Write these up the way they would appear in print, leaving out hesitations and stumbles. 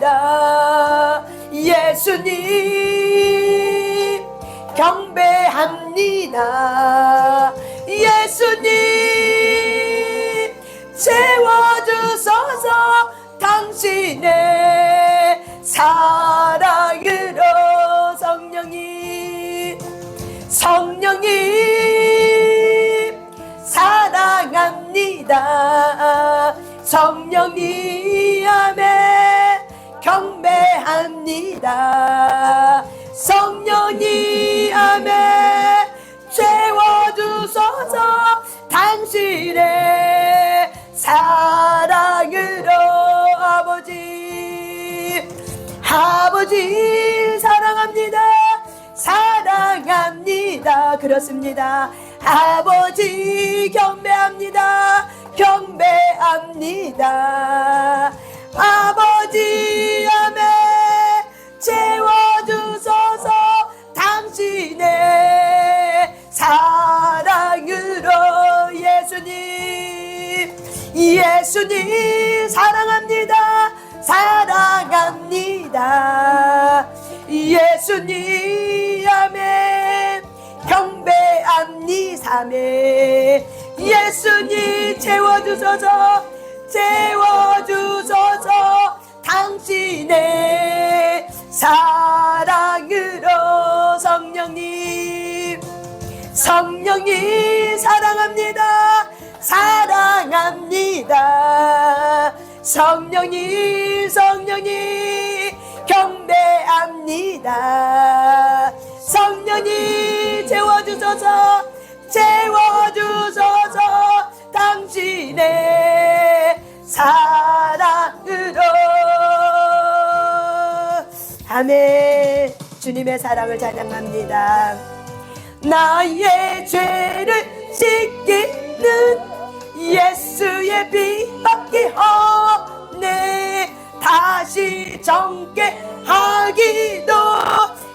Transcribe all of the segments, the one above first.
경배합니다. 예수님 경배합니다. 예수님 채워주소서. 당신의 사랑으로. 성령님 사랑합니다. 성령님 아멘 경배합니다. 성령님 아멘 채워주소서. 당신의 사랑으로. 아버지 사랑합니다. 사랑합니다. 그렇습니다. 아버지 경배합니다. 경배합니다. 아버지 아멘 채워주소서. 당신의 사랑으로. 예수님 사랑합니다. 사랑합니다. 예수님 아멘 경배합니다. 아멘. 예수님 채워주소서. 채워주소서. 당신의 사랑으로. 성령님 사랑합니다. 사랑합니다. 성령님 경배합니다. 성령님 채워주소서. 채워주소서. 당신의 사랑으로. 아멘. 주님의 사랑을 찬양합니다. 나의 죄를 씻기는 예수의 피밖에 없네. 다시 정케 하기도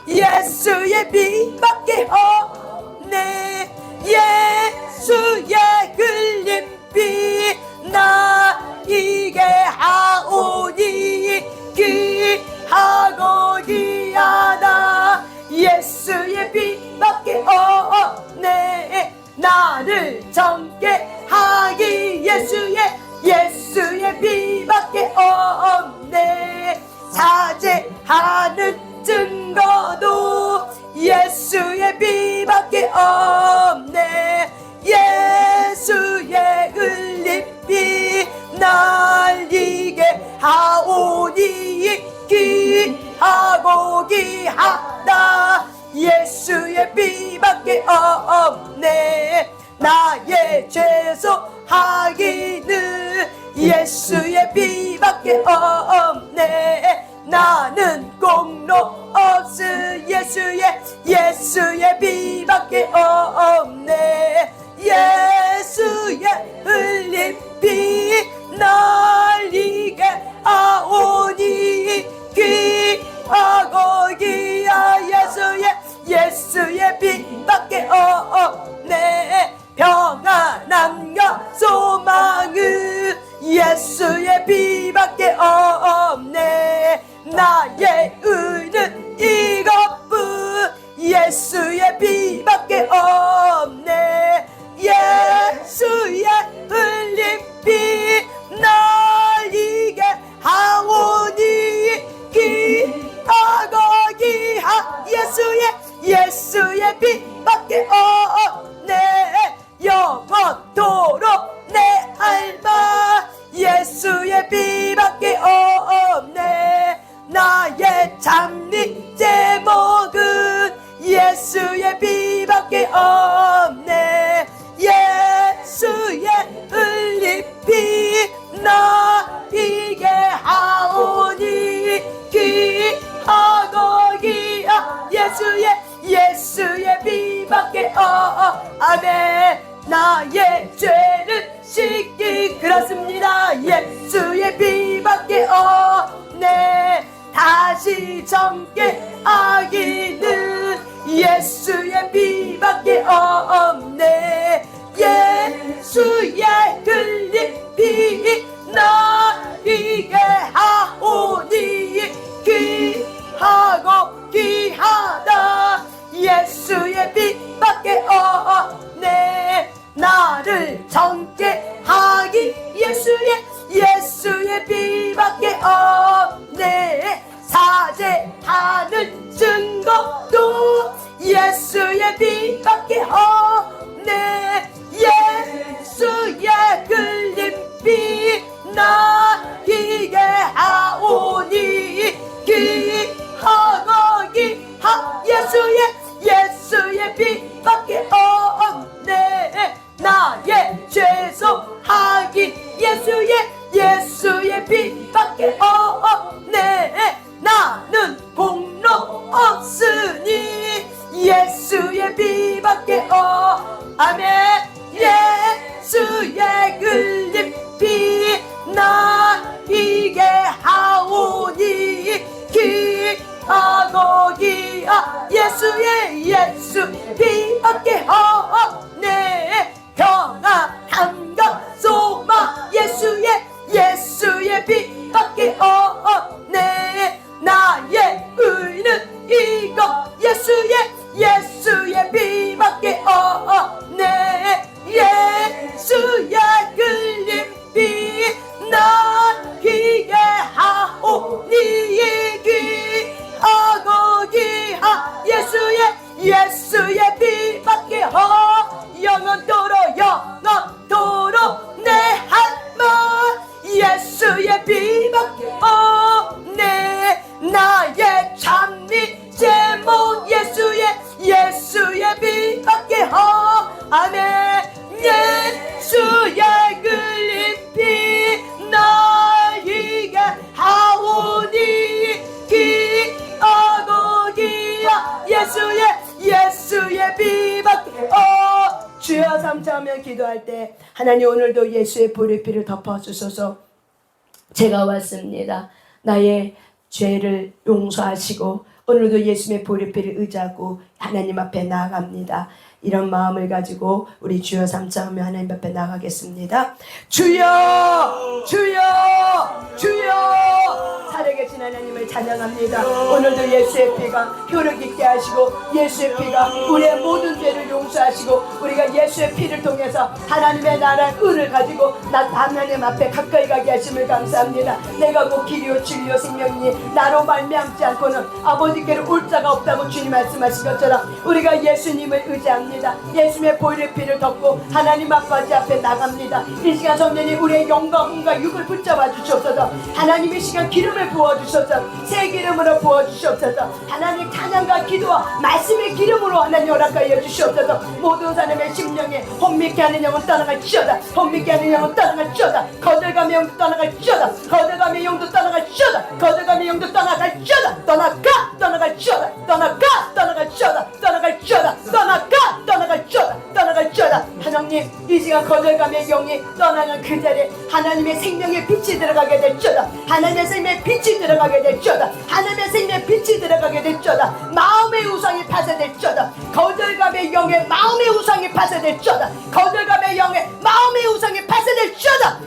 예수의 피밖에 없네. 예수의 흘린 피 나에게 하오니 귀하고 귀하다. 예수의 피밖에 없네. 나를 정케 하기 예수의 피밖에 없네. 사죄하는 증거도 예수의 피밖에 없네. 예수의 흘린 피 날리게 하오니 귀하고 귀하다. 예수의 피밖에 없네. 나의 죄송하기는 예수의 피밖에 없네. 나는 공로 없을 예수의 피밖에 없네. 예수의 흘린 피 날리게 하오니 귀하고 귀하. 예수의 피밖에 없네. 평안함과 소망은 예수의 피밖에 없네. 나의 의는 이것뿐 예수의 피밖에 없네. 예수의 흘린 피 날리게 하오니 귀하고 귀하. 예수의 피밖에 없네. 영원토록 내 알바 예수의 피밖에 없네. 나의 장미 제목은 예수의 피밖에 없네. 예수의 흘린 피 나에게 하오니 귀하고 귀하. 예수의 피밖에 아멘. 나의 죄를 씻기. 그렇습니다. 예수의 피밖에 없네. 다시 정케 하기는 예수의 피밖에 없네. 예수의 흘린 피 나에게 하오니 예수의 예수 비밖에 없네. 평안함과 소망 예수의 비밖에 없네. 나의 의는 이거 예수의 비밖에 없네. 예수의 흘린 피 난 귀에 하오니 귀하고 귀하 예수의 비밖에 영원토록 내 할망 예수의 비밖에 없네. 나의 찬미 제목 예수의 비밖에 아멘. 예수의 흘린 피 나에게 하오니 귀하고 귀하 예수의 비밖에 주여 삼자하며 기도할 때 하나님 오늘도 예수의 보혈의 피를 덮어주소서. 제가 왔습니다. 나의 죄를 용서하시고 오늘도 예수의 보혈의 피를 의지하고 하나님 앞에 나아갑니다. 이런 마음을 가지고 우리 주여 삼자하며 하나님 앞에 나가겠습니다. 주여 주여 주여 살아계신 하나님을 찬양합니다. 오늘도 예수의 피가 효력 있게 하시고 예수의 피가 우리의 모든 죄를 용서하시고 우리가 예수의 피를 통해서 하나님의 나라의 의를 가지고 하나님 앞에 가까이 가게 하심을 감사합니다. 내가 곧 길이요 진리요 생명이니 나로 말미암지 않고는 아버지께로 올 자가 없다고 주님 말씀하신 것처럼 우리가 예수님을 의지합니다. 예수님의 보혈의 피를 덮고 하나님 아버지 앞에 나갑니다. 이 시간 성령님 우리의 영과 혼과 육을 붙잡아 주시옵소서. 하나님의 시간 기름을 부어주셔서 새 기름으로 부어주시옵소서. 하나님 찬양과 기도와 말씀의 기름으로 하나님 허락하여 주시옵소서. 모든 사람의 심령에 혼미케 하는 영은 떠나갈지어다. 혼미케 하는 영은 떠나갈지어다. 거절감의 영도 떠나갈지어다. 거절감의 영도 떠나갈지어다. 거절감의 영도 떠나갈지어다. 떠나갈지어다. 떠나갈지어다. 하나님 이 시간 거절감의 영이 떠나는 그 자리에 하나님의 생명의 빛이 들어가게 될지어다. 하나님의 생명의 빛이 들어가게 될지어다. 하나님의 생명의 빛이 들어가게 될지어다. 마음의 우상이 파쇄될지어다. 거절감의 영의 마음의 우상이 파쇄될지어다. 거절감의 영의 마음의 우상이 파쇄될지어다.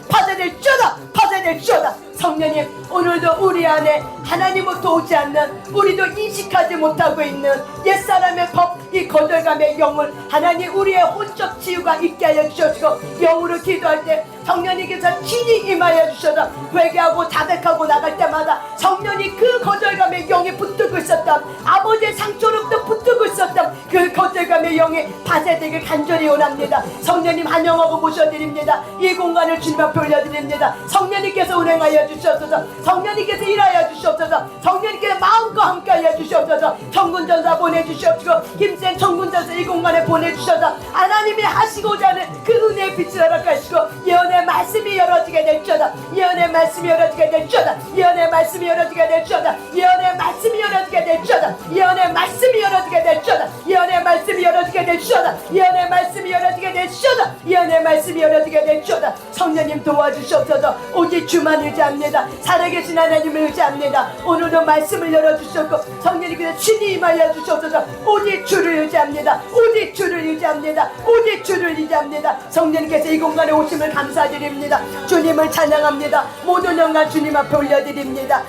성령님 오늘도 우리 안에 하나님으로부터 오지 않는 우리도 인식하지 못하고 있는 옛사람의 법 이 거절감의 영을 하나님 우리의 혼적 치유가 있게 하여 주시고 영으로 기도할 때 성령님께서 친히 임하여 주셔서 회개하고 자백하고 나갈 때마다 성령이 그 거절감의 영이 붙들고 있었던 아버지의 상처로부터 붙들고 있었던 그 거절감의 영이 파쇄되길 간절히 원합니다. 성령님 환영하고 모셔드립니다. 이 공간을 주님 앞에 올려드립니다. 성령님께서 운행하여 주시옵소서. 성령님께서 일하여 주시옵소서. 성령님께서 마음과 함께하여 주시옵소서. 천군전사 보내주시옵시고 힘센 천군전사 이 공간에 보내주셔서 하나님이 하시고자 하는 그 은혜의 빛을 허락하시고 예언의 말씀이 열어지게 될지어다. 예언의 말씀이 열어지게 될지어다. 예언의 말씀이 열어지게 될지어다. 예언의 말씀이 열어지게 될지어다. 예언의 말씀이 열어지게 될지어다. 예언의 말씀이 열어지게 될지어다. 예언의 말씀이 열어지게 될지어다. 예언의 말씀이 열어지게 될지어다. 성령님 도와주시옵소서. 오직 주만 의지합니다. 살아계신 하나님을 의지합니다. 오늘도 말씀을 열어주셨고 성령님께서 친히 임하여 주시옵소서. 오직 주를 의지합니다. 오직 주를 의지합니다. 오직 주를 의지합니다. 성령님께서 이 공간에 오심을 감사드립니다. 주님을 찬양합니다. 모든 영광 주님 앞에 올려드립니다.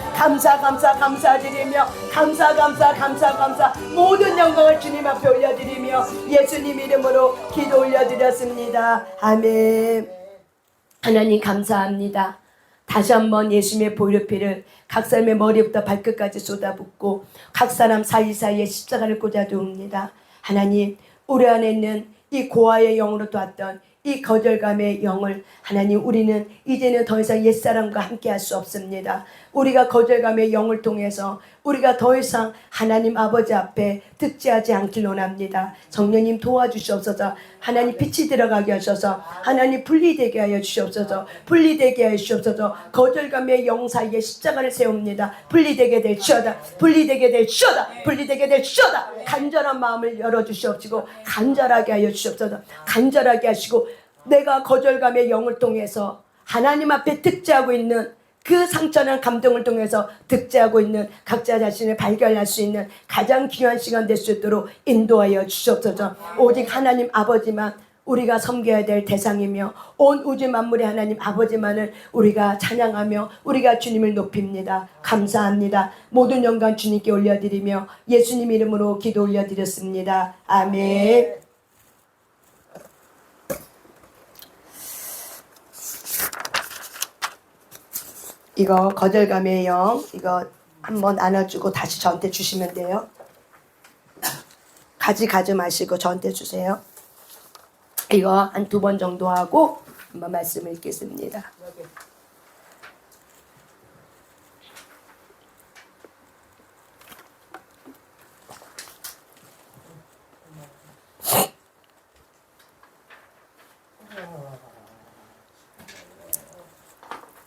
감사드리며 감사 모든 영광을 주님 앞에 올려드리며 예수님 이름으로 기도 올려드렸습니다. 아멘. 하나님 감사합니다. 다시 한번 예수님의 보혈의 피를 각 사람의 머리부터 발끝까지 쏟아붓고 각 사람 사이사이에 십자가를 꽂아두옵니다. 하나님 우리 안에 있는 이 고아의 영으로 왔던 이 거절감의 영을 하나님 우리는 이제는 더 이상 옛사람과 함께 할 수 없습니다. 우리가 거절감의 영을 통해서 우리가 더 이상 하나님 아버지 앞에 득지하지 않길 원합니다. 성령님 도와주시옵소서. 하나님 빛이 들어가게 하셔서 하나님 분리되게 하여 주시옵소서. 분리되게 하여 주시옵소서. 거절감의 영 사이에 십자가를 세웁니다. 분리되게 될지어다. 분리되게 될지어다. 분리되게 될지어다. 간절한 마음을 열어주시옵시고 간절하게 하여 주시옵소서. 간절하게 하시고 내가 거절감의 영을 통해서 하나님 앞에 득지하고 있는 그 상처나 감동을 통해서 득제하고 있는 각자 자신을 발견할 수 있는 가장 귀한 시간 될 수 있도록 인도하여 주시옵소서. 오직 하나님 아버지만 우리가 섬겨야 될 대상이며 온 우주 만물의 하나님 아버지만을 우리가 찬양하며 우리가 주님을 높입니다. 감사합니다. 모든 영광 주님께 올려드리며 예수님 이름으로 기도 올려드렸습니다. 아멘. 이거 거절감의 영, 이거 한번 나눠주고 다시 저한테 주시면 돼요. 가지 마시고 저한테 주세요. 이거 한 2번 정도 하고 한번 말씀을 읽겠습니다.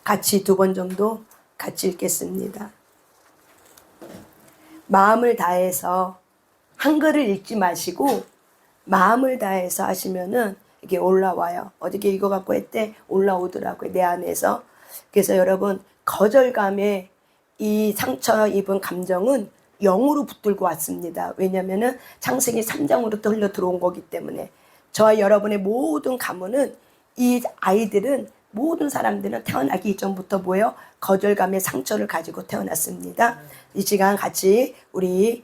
같이 2번 정도 같이 읽겠습니다. 마음을 다해서 한글을 읽지 마시고 마음을 다해서 하시면은 이게 올라와요. 어저께 이거 갖고 했대 올라오더라고요. 내 안에서. 그래서 여러분 거절감에 이 상처 입은 감정은 영으로 붙들고 왔습니다. 왜냐면은 창세기 3장으로부터 흘러 들어온 거기 때문에 저와 여러분의 모든 가문은 이 아이들은 모든 사람들은 태어나기 이전부터 뭐예요? 거절감의 상처를 가지고 태어났습니다. 이 시간 같이 우리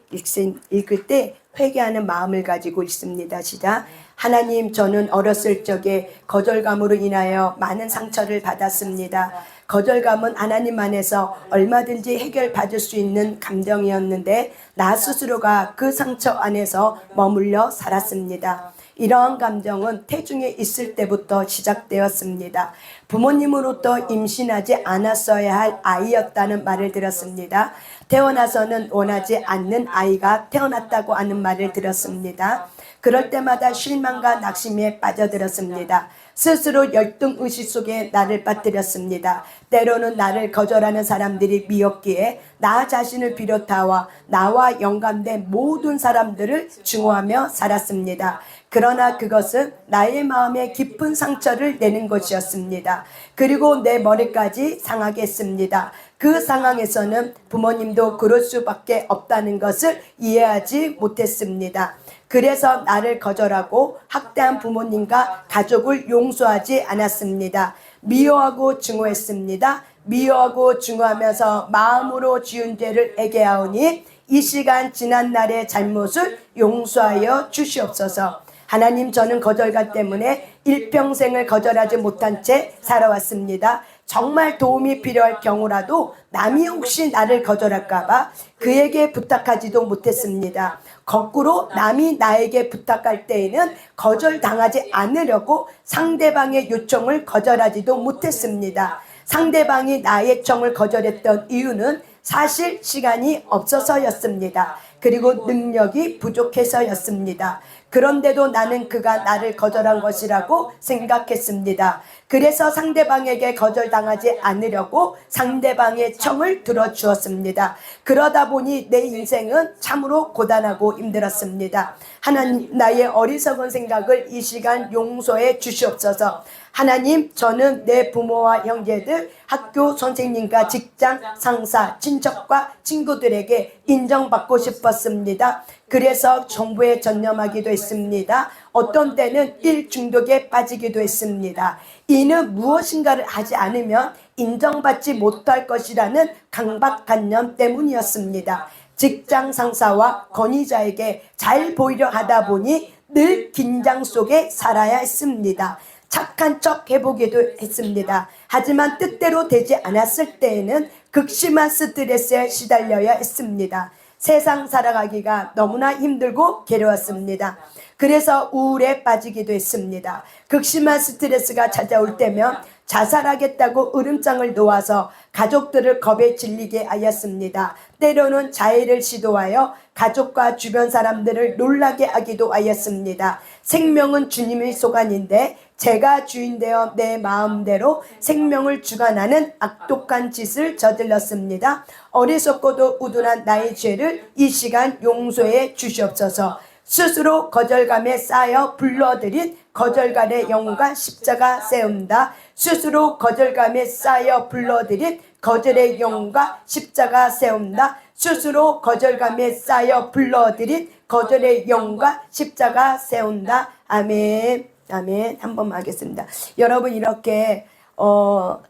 읽을 때 회개하는 마음을 가지고 있습니다. 시작. 하나님, 저는 어렸을 적에 거절감으로 인하여 많은 상처를 받았습니다. 거절감은 하나님 안에서 얼마든지 해결받을 수 있는 감정이었는데 나 스스로가 그 상처 안에서 머물러 살았습니다. 이러한 감정은 태중에 있을 때부터 시작되었습니다. 부모님으로부터 임신하지 않았어야 할 아이였다는 말을 들었습니다. 태어나서는 원하지 않는 아이가 태어났다고 하는 말을 들었습니다. 그럴 때마다 실망과 낙심에 빠져들었습니다. 스스로 열등의식 속에 나를 빠뜨렸습니다. 때로는 나를 거절하는 사람들이 미웠기에 나 자신을 비롯하여 나와 연관된 모든 사람들을 증오하며 살았습니다. 그러나 그것은 나의 마음에 깊은 상처를 내는 것이었습니다. 그리고 내 머리까지 상하게 했습니다. 그 상황에서는 부모님도 그럴 수밖에 없다는 것을 이해하지 못했습니다. 그래서 나를 거절하고 학대한 부모님과 가족을 용서하지 않았습니다. 미워하고 증오했습니다. 미워하고 증오하면서 마음으로 지은 죄를 애게하오니 이 시간 지난 날의 잘못을 용서하여 주시옵소서. 하나님, 저는 거절감 때문에 일평생을 거절하지 못한 채 살아왔습니다. 정말 도움이 필요할 경우라도 남이 혹시 나를 거절할까봐 그에게 부탁하지도 못했습니다. 거꾸로 남이 나에게 부탁할 때에는 거절당하지 않으려고 상대방의 요청을 거절하지도 못했습니다. 상대방이 나의 청을 거절했던 이유는 사실 시간이 없어서였습니다. 그리고 능력이 부족해서였습니다. 그런데도 나는 그가 나를 거절한 것이라고 생각했습니다. 그래서 상대방에게 거절당하지 않으려고 상대방의 청을 들어주었습니다. 그러다 보니 내 인생은 참으로 고단하고 힘들었습니다. 하나님, 나의 어리석은 생각을 이 시간 용서해 주시옵소서. 하나님, 저는 내 부모와 형제들, 학교 선생님과 직장 상사, 친척과 친구들에게 인정받고 싶었습니다. 그래서 정부에 전념하기도 했습니다. 어떤 때는 일 중독에 빠지기도 했습니다. 이는 무엇인가를 하지 않으면 인정받지 못할 것이라는 강박관념 때문이었습니다. 직장 상사와 권위자에게 잘 보이려 하다 보니 늘 긴장 속에 살아야 했습니다. 착한 척 해보기도 했습니다. 하지만 뜻대로 되지 않았을 때에는 극심한 스트레스에 시달려야 했습니다. 세상 살아가기가 너무나 힘들고 괴로웠습니다. 그래서 우울에 빠지기도 했습니다. 극심한 스트레스가 찾아올 때면 자살하겠다고 으름장을 놓아서 가족들을 겁에 질리게 하였습니다. 때로는 자해를 시도하여 가족과 주변 사람들을 놀라게 하기도 하였습니다. 생명은 주님의 소관인데 제가 주인되어 내 마음대로 생명을 주관하는 악독한 짓을 저질렀습니다. 어리석고도 우둔한 나의 죄를 이 시간 용서해 주시옵소서. 스스로 거절감에 쌓여 불러들인 거절간의 영혼과 십자가 세운다. 스스로 거절감에 쌓여 불러들인 거절의 영혼과 십자가 세운다. 스스로 거절감에 쌓여 불러들인 거절의 영혼과 십자가 세운다. 아멘. 아멘. 한번 하겠습니다. 여러분, 이렇게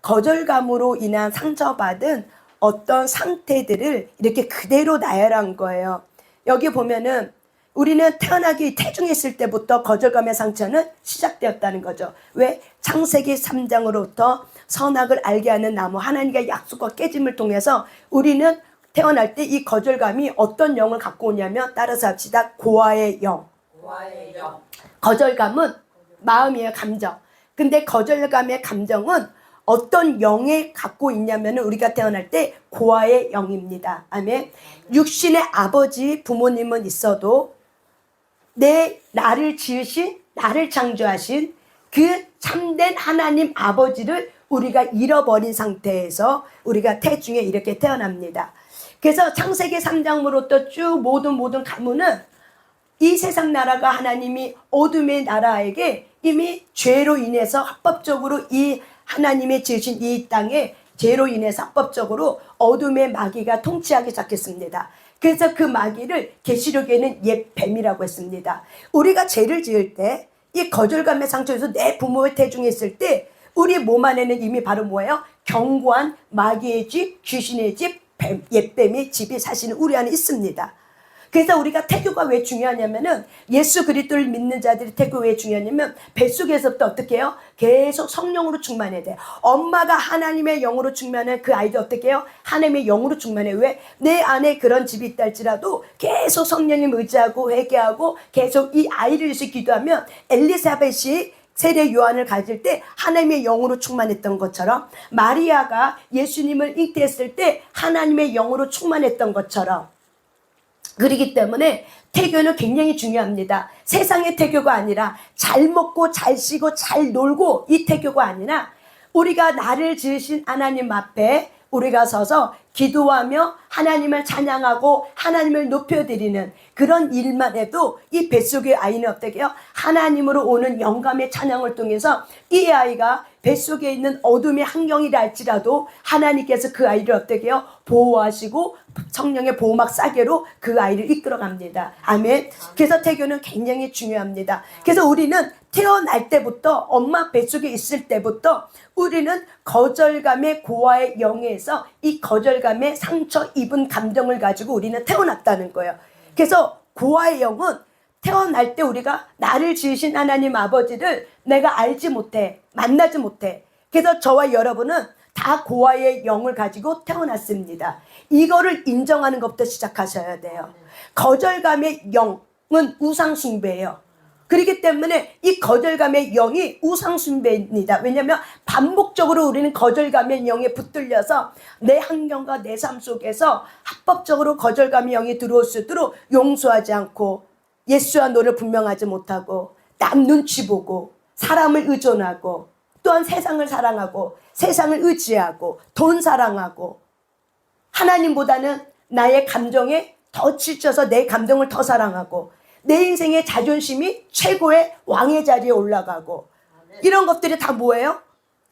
거절감으로 인한 상처받은 어떤 상태들을 이렇게 그대로 나열한 거예요. 여기 보면은 우리는 태어나기 태중했을 때부터 거절감의 상처는 시작되었다는 거죠. 왜? 창세기 3장으로부터 선악을 알게 하는 나무 하나님과 약속과 깨짐을 통해서 우리는 태어날 때 이 거절감이 어떤 영을 갖고 오냐면, 따라서 합시다. 고아의 영. 고아의 영. 거절감은 마음이에요. 감정. 근데 거절감의 감정은 어떤 영에 갖고 있냐면 우리가 태어날 때 고아의 영입니다. 아멘. 육신의 아버지 부모님은 있어도 나를 지으신, 나를 창조하신 그 참된 하나님 아버지를 우리가 잃어버린 상태에서 우리가 태중에 이렇게 태어납니다. 그래서 창세기 3장으로부터 쭉 모든 가문은 이 세상 나라가 하나님이 어둠의 나라에게 이미 죄로 인해서 합법적으로 이 하나님의 지으신 이 땅에 죄로 인해서 합법적으로 어둠의 마귀가 통치하기 시작했습니다. 그래서 그 마귀를 계시록에는 옛 뱀이라고 했습니다. 우리가 죄를 지을 때 이 거절감의 상처에서 내 부모의 태중에 있을 때 우리 몸 안에는 이미 바로 뭐예요? 견고한 마귀의 집, 귀신의 집, 옛뱀의 집이 사실은 우리 안에 있습니다. 그래서 우리가 태교가 왜 중요하냐면은, 예수 그리스도를 믿는 자들이 태교 왜 중요하냐면, 뱃속에서부터 어떻게 해요? 계속 성령으로 충만해야 돼요. 엄마가 하나님의 영으로 충만해, 그 아이도 어떻게 해요? 하나님의 영으로 충만해. 왜? 내 안에 그런 집이 있다 할지라도 계속 성령님 의지하고 회개하고 계속 이 아이를 위해서 기도하면, 엘리사벳이 세례 요한을 가질 때 하나님의 영으로 충만했던 것처럼, 마리아가 예수님을 잉태했을 때 하나님의 영으로 충만했던 것처럼, 그렇기 때문에 태교는 굉장히 중요합니다. 세상의 태교가 아니라 잘 먹고 잘 쉬고 잘 놀고 이 태교가 아니라, 우리가 나를 지으신 하나님 앞에 우리가 서서 기도하며 하나님을 찬양하고 하나님을 높여드리는 그런 일만 해도 이 뱃속의 아이는 어떻게 해요? 하나님으로 오는 영감의 찬양을 통해서 이 아이가 뱃속에 있는 어둠의 환경이라 할지라도 하나님께서 그 아이를 어떻게 해요? 보호하시고 성령의 보호막 싸개로 그 아이를 이끌어갑니다. 아멘. 그래서 태교는 굉장히 중요합니다. 그래서 우리는 태어날 때부터, 엄마 뱃속에 있을 때부터 우리는 거절감의 고아의 영에서 이 거절감의 상처 입은 감정을 가지고 우리는 태어났다는 거예요. 그래서 고아의 영은 태어날 때 우리가 나를 지으신 하나님 아버지를 내가 알지 못해, 만나지 못해. 그래서 저와 여러분은 다 고아의 영을 가지고 태어났습니다. 이거를 인정하는 것부터 시작하셔야 돼요. 거절감의 영은 우상숭배예요. 그렇기 때문에 이 거절감의 영이 우상숭배입니다. 왜냐하면 반복적으로 우리는 거절감의 영에 붙들려서 내 환경과 내 삶 속에서 합법적으로 거절감의 영이 들어올 수 있도록 용서하지 않고, 예수와 너를 분명하지 못하고, 남 눈치 보고, 사람을 의존하고, 또한 세상을 사랑하고, 세상을 의지하고, 돈 사랑하고, 하나님보다는 나의 감정에 더 치쳐서 내 감정을 더 사랑하고, 내 인생의 자존심이 최고의 왕의 자리에 올라가고, 이런 것들이 다 뭐예요?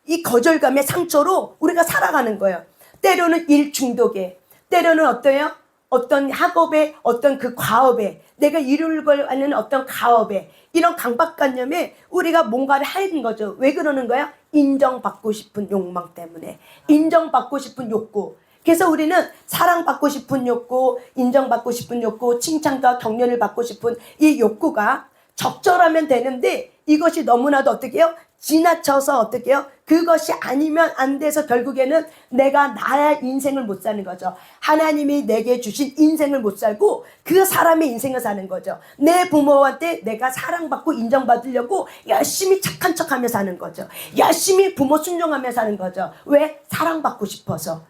이 거절감의 상처로 우리가 살아가는 거예요. 때로는 일 중독에, 때로는 어때요? 어떤 학업에, 어떤 그 과업에, 내가 이루려고 하는 어떤 가업에, 이런 강박관념에 우리가 뭔가를 하는 거죠. 왜 그러는 거야? 인정받고 싶은 욕망 때문에, 인정받고 싶은 욕구. 그래서 우리는 사랑받고 싶은 욕구, 인정받고 싶은 욕구, 칭찬과 격려를 받고 싶은 이 욕구가 적절하면 되는데, 이것이 너무나도 어떻게 해요? 지나쳐서 어떻게 해요? 그것이 아니면 안 돼서 결국에는 내가 나의 인생을 못 사는 거죠. 하나님이 내게 주신 인생을 못 살고 그 사람의 인생을 사는 거죠. 내 부모한테 내가 사랑받고 인정받으려고 열심히 착한 척하며 사는 거죠. 열심히 부모 순종하며 사는 거죠. 왜? 사랑받고 싶어서.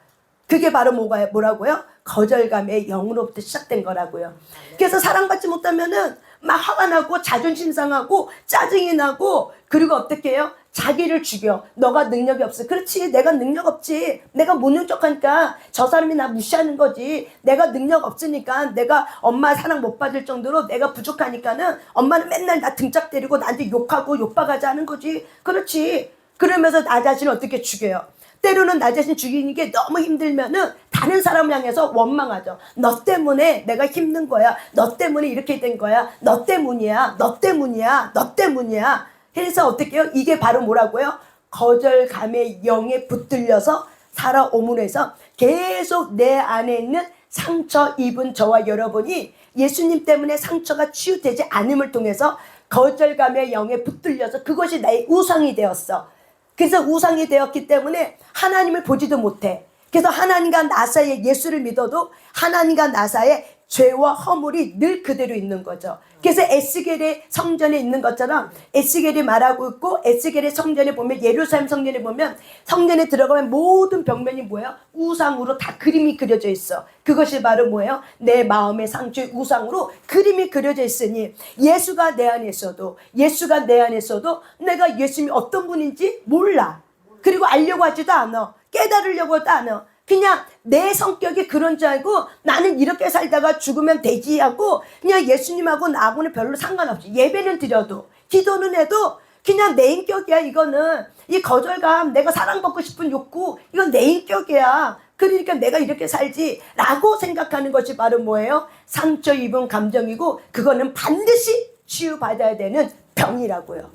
그게 바로 뭐라고요? 거절감의 영으로부터 시작된 거라고요. 그래서 사랑받지 못하면은 막 화가 나고 자존심 상하고 짜증이 나고, 그리고 어떻게 해요? 자기를 죽여. 너가 능력이 없어. 그렇지, 내가 능력 없지. 내가 무능력하니까 저 사람이 나 무시하는 거지. 내가 능력 없으니까, 내가 엄마 사랑 못 받을 정도로 내가 부족하니까는 엄마는 맨날 나 등짝 때리고 나한테 욕하고 욕박하자 하는 거지. 그렇지. 그러면서 나 자신을 어떻게 죽여요? 때로는 나 자신 죽이는 게 너무 힘들면은 다른 사람을 향해서 원망하죠. 너 때문에 내가 힘든 거야. 너 때문에 이렇게 된 거야. 너 때문이야. 너 때문이야. 너 때문이야. 그래서 어떻게 해요? 이게 바로 뭐라고요? 거절감의 영에 붙들려서 살아옴으로 해서 계속 내 안에 있는 상처 입은 저와 여러분이 예수님 때문에 상처가 치유되지 않음을 통해서 거절감의 영에 붙들려서 그것이 나의 우상이 되었어. 그래서 우상이 되었기 때문에 하나님을 보지도 못해. 그래서 하나님과 나 사이에 예수를 믿어도 하나님과 나 사이에 죄와 허물이 늘 그대로 있는 거죠. 그래서 에스겔의 성전에 있는 것처럼 에스겔이 말하고 있고, 에스겔의 성전에 보면, 예루살렘 성전에 보면, 성전에 들어가면 모든 벽면이 뭐예요? 우상으로 다 그림이 그려져 있어. 그것이 바로 뭐예요? 내 마음의 상처의 우상으로 그림이 그려져 있으니 예수가 내 안에 있어도, 예수가 내 안에 있어도 내가 예수님이 어떤 분인지 몰라. 그리고 알려고 하지도 않아. 깨달으려고 하지도 않아. 그냥 내 성격이 그런 줄 알고 나는 이렇게 살다가 죽으면 되지 하고 그냥 예수님하고 나하고는 별로 상관없이 예배는 드려도 기도는 해도 그냥 내 인격이야. 이거는 이 거절감, 내가 사랑받고 싶은 욕구, 이건 내 인격이야. 그러니까 내가 이렇게 살지 라고 생각하는 것이 바로 뭐예요? 상처 입은 감정이고, 그거는 반드시 치유받아야 되는 병이라고요.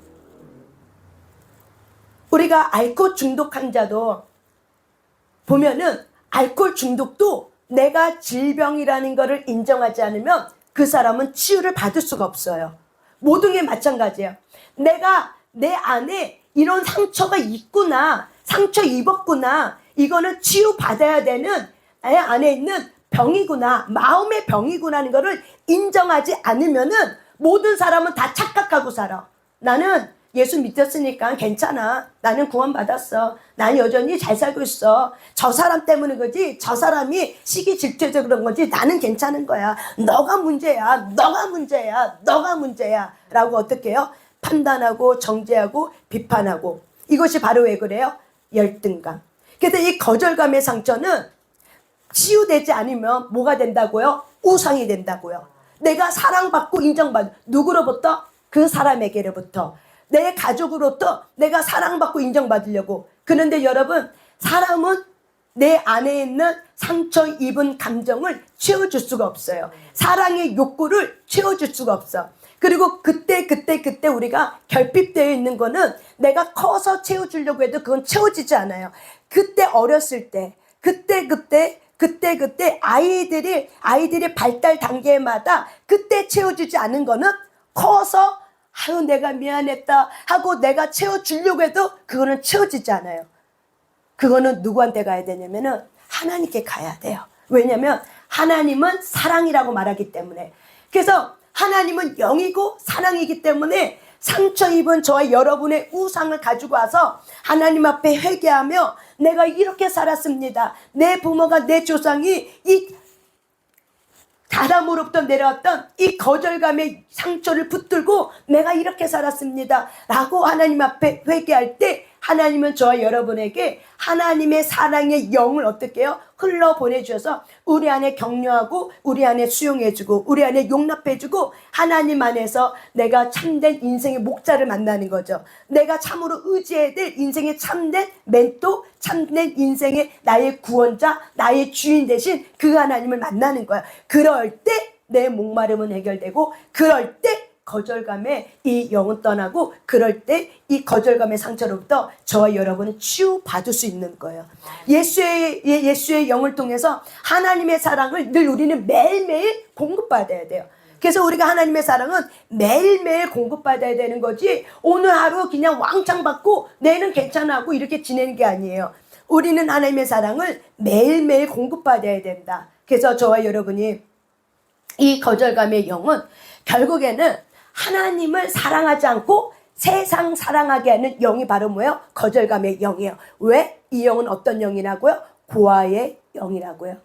우리가 알코올 중독 환자도 보면은 알코올 중독도 내가 질병이라는 것을 인정하지 않으면 그 사람은 치유를 받을 수가 없어요. 모든 게 마찬가지예요. 내가 내 안에 이런 상처가 있구나, 상처 입었구나, 이거는 치유받아야 되는 내 안에 있는 병이구나, 마음의 병이구나 하는 것을 인정하지 않으면은 모든 사람은 다 착각하고 살아. 나는 예수 믿었으니까 괜찮아. 나는 구원받았어. 난 여전히 잘 살고 있어. 저 사람 때문에 그러지, 저 사람이 시기 질투해서 그런 거지, 나는 괜찮은 거야. 너가 문제야. 너가 문제야. 너가 문제야. 라고 어떻게 해요? 판단하고 정죄하고 비판하고. 이것이 바로 왜 그래요? 열등감. 그래서 이 거절감의 상처는 치유되지 않으면 뭐가 된다고요? 우상이 된다고요. 내가 사랑받고 인정받는, 누구로부터? 그 사람에게로부터. 내 가족으로부터 내가 사랑받고 인정받으려고. 그런데 여러분, 사람은 내 안에 있는 상처 입은 감정을 채워줄 수가 없어요. 사랑의 욕구를 채워줄 수가 없어. 그리고 그때 우리가 결핍되어 있는 거는 내가 커서 채워주려고 해도 그건 채워지지 않아요. 그때 어렸을 때, 그때 아이들이 발달 단계마다 그때 채워주지 않은 거는 커서 아유 내가 미안했다 하고 내가 채워주려고 해도 그거는 채워지지 않아요. 그거는 누구한테 가야 되냐면은 하나님께 가야 돼요. 왜냐면 하나님은 사랑이라고 말하기 때문에. 그래서 하나님은 영이고 사랑이기 때문에 상처 입은 저와 여러분의 우상을 가지고 와서 하나님 앞에 회개하며 내가 이렇게 살았습니다. 내 부모가, 내 조상이 이 사람으로부터 내려왔던 이 거절감의 상처를 붙들고 내가 이렇게 살았습니다 라고 하나님 앞에 회개할 때 하나님은 저와 여러분에게 하나님의 사랑의 영을 어떻게 해요? 흘러 보내주셔서 우리 안에 격려하고 우리 안에 수용해주고 우리 안에 용납해주고 하나님 안에서 내가 참된 인생의 목자를 만나는 거죠. 내가 참으로 의지해야 될 인생의 참된 멘토, 참된 인생의 나의 구원자, 나의 주인 대신 그 하나님을 만나는 거야. 그럴 때 내 목마름은 해결되고 그럴 때 거절감에 이 영은 떠나고 그럴 때 이 거절감의 상처로부터 저와 여러분은 치유받을 수 있는 거예요. 예수의 영을 통해서 하나님의 사랑을 늘 우리는 매일매일 공급받아야 돼요. 그래서 우리가 하나님의 사랑은 매일매일 공급받아야 되는 거지 오늘 하루 그냥 왕창 받고 내일은 괜찮아 하고 이렇게 지내는 게 아니에요. 우리는 하나님의 사랑을 매일매일 공급받아야 된다. 그래서 저와 여러분이 이 거절감의 영은 결국에는 하나님을 사랑하지 않고 세상 사랑하게 하는 영이 바로 뭐예요? 거절감의 영이에요. 왜? 이 영은 어떤 영이라고요? 고아의 영이라고요.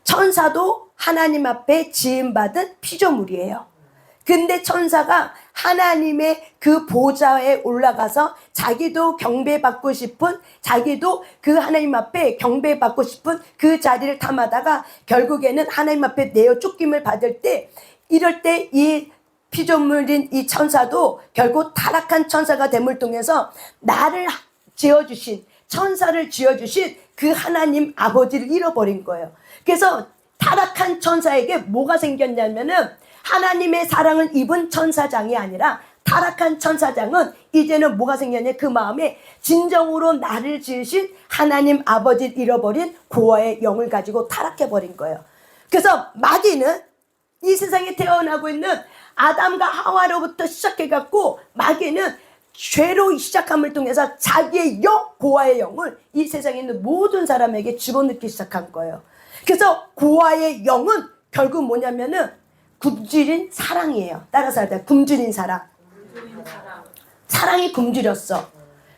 천사도 하나님 앞에 지음받은 피조물이에요. 근데 천사가 하나님의 그 보좌에 올라가서 자기도 경배받고 싶은, 자기도 그 하나님 앞에 경배받고 싶은 그 자리를 탐하다가 결국에는 하나님 앞에 내어 쫓김을 받을 때, 이럴 때 이 피조물인 이 천사도 결국 타락한 천사가 됨을 통해서 나를 지어주신, 천사를 지어주신 그 하나님 아버지를 잃어버린 거예요. 그래서 타락한 천사에게 뭐가 생겼냐면은 하나님의 사랑을 입은 천사장이 아니라 타락한 천사장은 이제는 뭐가 생겼냐, 그 마음에 진정으로 나를 지으신 하나님 아버지를 잃어버린 고아의 영을 가지고 타락해버린 거예요. 그래서 마귀는 이 세상에 태어나고 있는 아담과 하와로부터 시작해갖고 마귀는 죄로 시작함을 통해서 자기의 영, 고아의 영을 이 세상에 있는 모든 사람에게 집어넣기 시작한 거예요. 그래서 고아의 영은 결국 뭐냐면은 굶주린 사랑이에요. 따라서 할때 굶주린 사랑. 사랑이 굶주렸어.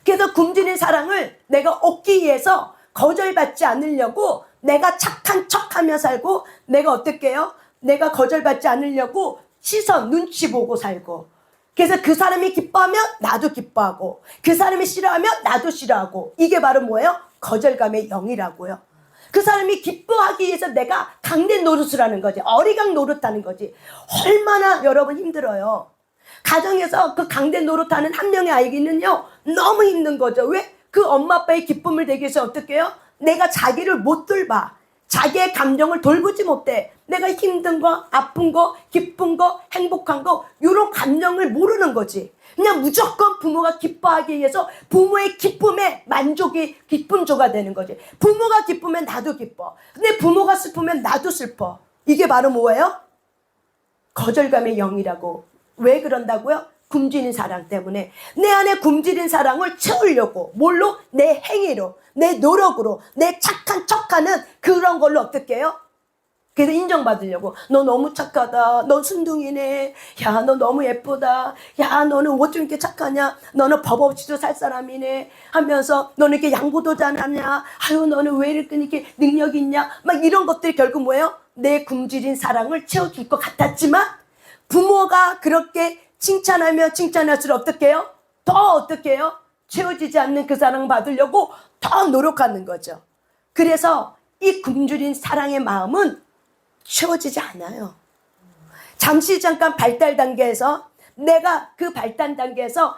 그래서 굶주린 사랑을 내가 얻기 위해서 거절받지 않으려고 내가 착한 척하며 살고, 내가 어떻게 해요? 내가 거절받지 않으려고 시선, 눈치 보고 살고, 그래서 그 사람이 기뻐하면 나도 기뻐하고, 그 사람이 싫어하면 나도 싫어하고, 이게 바로 뭐예요? 거절감의 영이라고요. 그 사람이 기뻐하기 위해서 내가 강된 노릇을 하는 거지. 어리광 노릇하는 거지. 얼마나 여러분 힘들어요. 가정에서 그 강된 노릇하는 한 명의 아이기는요, 너무 힘든 거죠. 왜? 그 엄마 아빠의 기쁨을 내기 위해서 어떻게 해요? 내가 자기를 못 돌봐. 자기의 감정을 돌보지 못해. 내가 힘든 거, 아픈 거, 기쁜 거, 행복한 거, 이런 감정을 모르는 거지. 그냥 무조건 부모가 기뻐하기 위해서 부모의 기쁨에 만족이 기쁨조가 되는 거지. 부모가 기쁘면 나도 기뻐. 근데 부모가 슬프면 나도 슬퍼. 이게 바로 뭐예요? 거절감의 영이라고. 왜 그런다고요? 굶주린 사랑 때문에. 내 안에 굶주린 사랑을 채우려고. 뭘로? 내 행위로, 내 노력으로, 내 착한 척하는 그런 걸로 어떻게 해요? 그래서 인정받으려고. 너 너무 착하다. 너 순둥이네. 야, 너 너무 예쁘다. 야, 너는 어쩜 이렇게 착하냐. 너는 법 없이도 살 사람이네. 하면서 너는 이렇게 양보도 잘하냐. 아유, 너는 왜 이렇게 능력 있냐. 막 이런 것들이 결국 뭐예요? 내 굶주린 사랑을 채워줄 것 같았지만 부모가 그렇게 칭찬하면 칭찬할수록 어떻게 해요? 더 어떻게 해요? 채워지지 않는 그 사랑을 받으려고 더 노력하는 거죠. 그래서 이 굶주린 사랑의 마음은 채워지지 않아요. 잠시 잠깐 발달 단계에서, 내가 그 발달 단계에서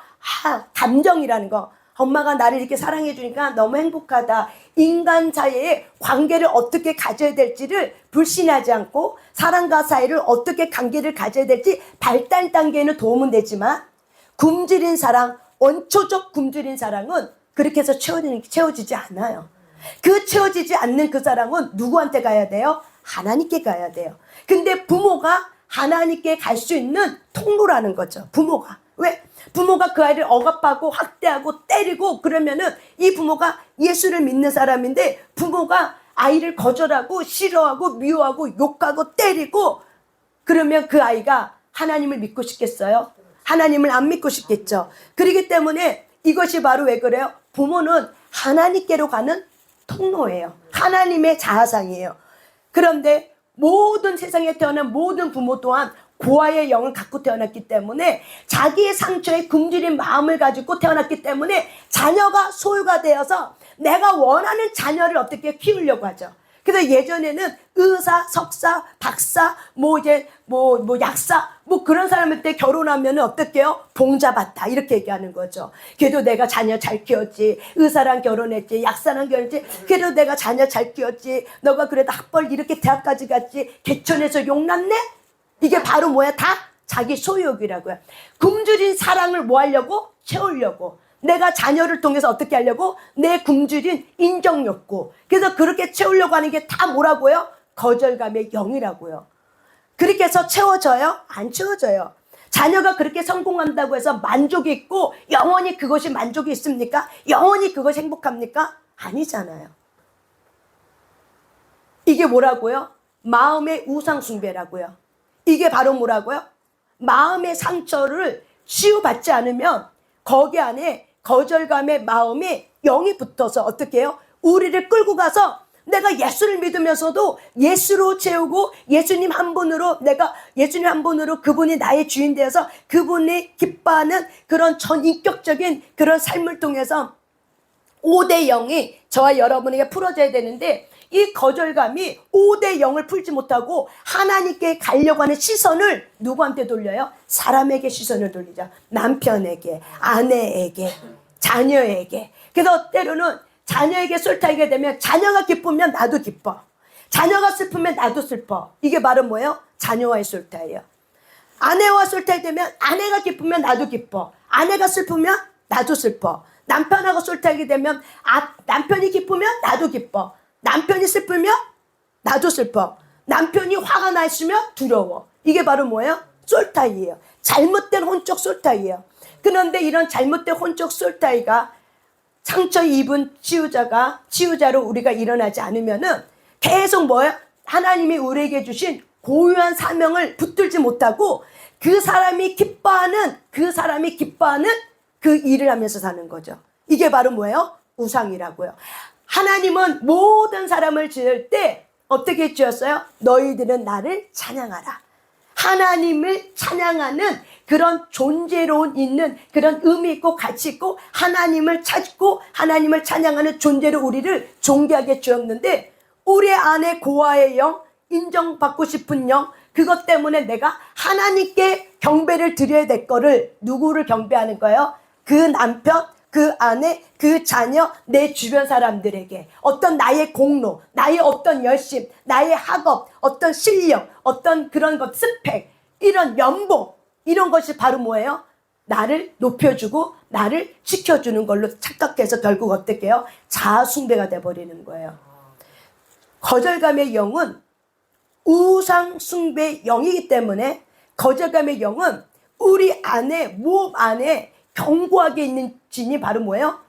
감정이라는 거, 엄마가 나를 이렇게 사랑해 주니까 너무 행복하다. 인간 사이의 관계를 어떻게 가져야 될지를 불신하지 않고 사람과 사이를 어떻게 관계를 가져야 될지 발달 단계에는 도움은 되지만, 굶주린 사랑, 원초적 굶주린 사랑은 그렇게 해서 채워지지 않아요. 그 채워지지 않는 그 사랑은 누구한테 가야 돼요? 하나님께 가야 돼요. 근데 부모가 하나님께 갈 수 있는 통로라는 거죠. 부모가. 왜? 부모가 그 아이를 억압하고 학대하고 때리고 그러면은 이 부모가 예수를 믿는 사람인데, 부모가 아이를 거절하고 싫어하고 미워하고 욕하고 때리고 그러면 그 아이가 하나님을 믿고 싶겠어요? 하나님을 안 믿고 싶겠죠. 그렇기 때문에 이것이 바로 왜 그래요? 부모는 하나님께로 가는 통로예요. 하나님의 자아상이에요. 그런데 모든 세상에 태어난 모든 부모 또한 고아의 영을 갖고 태어났기 때문에, 자기의 상처에 굶주린 마음을 가지고 태어났기 때문에 자녀가 소유가 되어서 내가 원하는 자녀를 어떻게 키우려고 하죠. 그래서 예전에는 의사, 석사, 박사, 약사, 그런 사람한테 결혼하면 어떻게 해요? 봉자받다. 이렇게 얘기하는 거죠. 그래도 내가 자녀 잘 키웠지. 의사랑 결혼했지. 약사랑 결혼했지. 그래도 내가 자녀 잘 키웠지. 너가 그래도 학벌 이렇게 대학까지 갔지. 개천에서 용났네? 이게 바로 뭐야? 다 자기 소유욕이라고요. 굶주린 사랑을 뭐 하려고? 채우려고. 내가 자녀를 통해서 어떻게 하려고? 내 굶주린 인정욕구. 그래서 그렇게 채우려고 하는 게 다 뭐라고요? 거절감의 영이라고요. 그렇게 해서 채워져요? 안 채워져요. 자녀가 그렇게 성공한다고 해서 만족이 있고 영원히 그것이 만족이 있습니까? 영원히 그것이 행복합니까? 아니잖아요. 이게 뭐라고요? 마음의 우상 숭배라고요. 이게 바로 뭐라고요? 마음의 상처를 치유받지 않으면 거기 안에 거절감의 마음이 영이 붙어서 어떻게 해요? 우리를 끌고 가서 내가 예수를 믿으면서도 예수로 채우고 예수님 한 분으로 그분이 나의 주인 되어서 그분이 기뻐하는 그런 전인격적인 그런 삶을 통해서 5대 0이 저와 여러분에게 풀어져야 되는데, 이 거절감이 5대 0을 풀지 못하고 하나님께 가려고 하는 시선을 누구한테 돌려요? 사람에게 시선을 돌리죠. 남편에게, 아내에게, 자녀에게. 그래서 때로는 자녀에게 쏠타이게 되면 자녀가 기쁘면 나도 기뻐, 자녀가 슬프면 나도 슬퍼. 이게 바로 뭐예요? 자녀와의 쏠타이예요. 아내와 쏠타이 되면 아내가 기쁘면 나도 기뻐, 아내가 슬프면 나도 슬퍼. 남편하고 쏠타이게 되면 남편이 기쁘면 나도 기뻐, 남편이 슬프면 나도 슬퍼. 남편이 화가 나 있으면 두려워. 이게 바로 뭐예요? 쏠타이예요. 잘못된 혼적 쏠타이예요. 그런데 이런 잘못된 혼적 쏠타이가 상처 입은 치유자로 우리가 일어나지 않으면은 계속 뭐예요? 하나님이 우리에게 주신 고유한 사명을 붙들지 못하고 그 사람이 기뻐하는 그 일을 하면서 사는 거죠. 이게 바로 뭐예요? 우상이라고요. 하나님은 모든 사람을 지을 때 어떻게 지었어요? 너희들은 나를 찬양하라. 하나님을 찬양하는 그런 존재로 있는 그런 의미 있고 가치 있고 하나님을 찾고 하나님을 찬양하는 존재로 우리를 존귀하게 주었는데, 우리 안에 고아의 영, 인정받고 싶은 영, 그것 때문에 내가 하나님께 경배를 드려야 될 거를 누구를 경배하는 거예요? 그 남편, 그 아내, 그 자녀, 내 주변 사람들에게 어떤 나의 공로, 나의 어떤 열심, 나의 학업, 어떤 실력, 어떤 그런 것, 스펙, 이런 연봉, 이런 것이 바로 뭐예요? 나를 높여주고 나를 지켜주는 걸로 착각해서 결국 어떻게 해요? 자아숭배가 돼버리는 거예요. 거절감의 영은 우상숭배의 영이기 때문에 거절감의 영은 우리 안에, 몸 안에 견고하게 있는 진이 바로 뭐예요?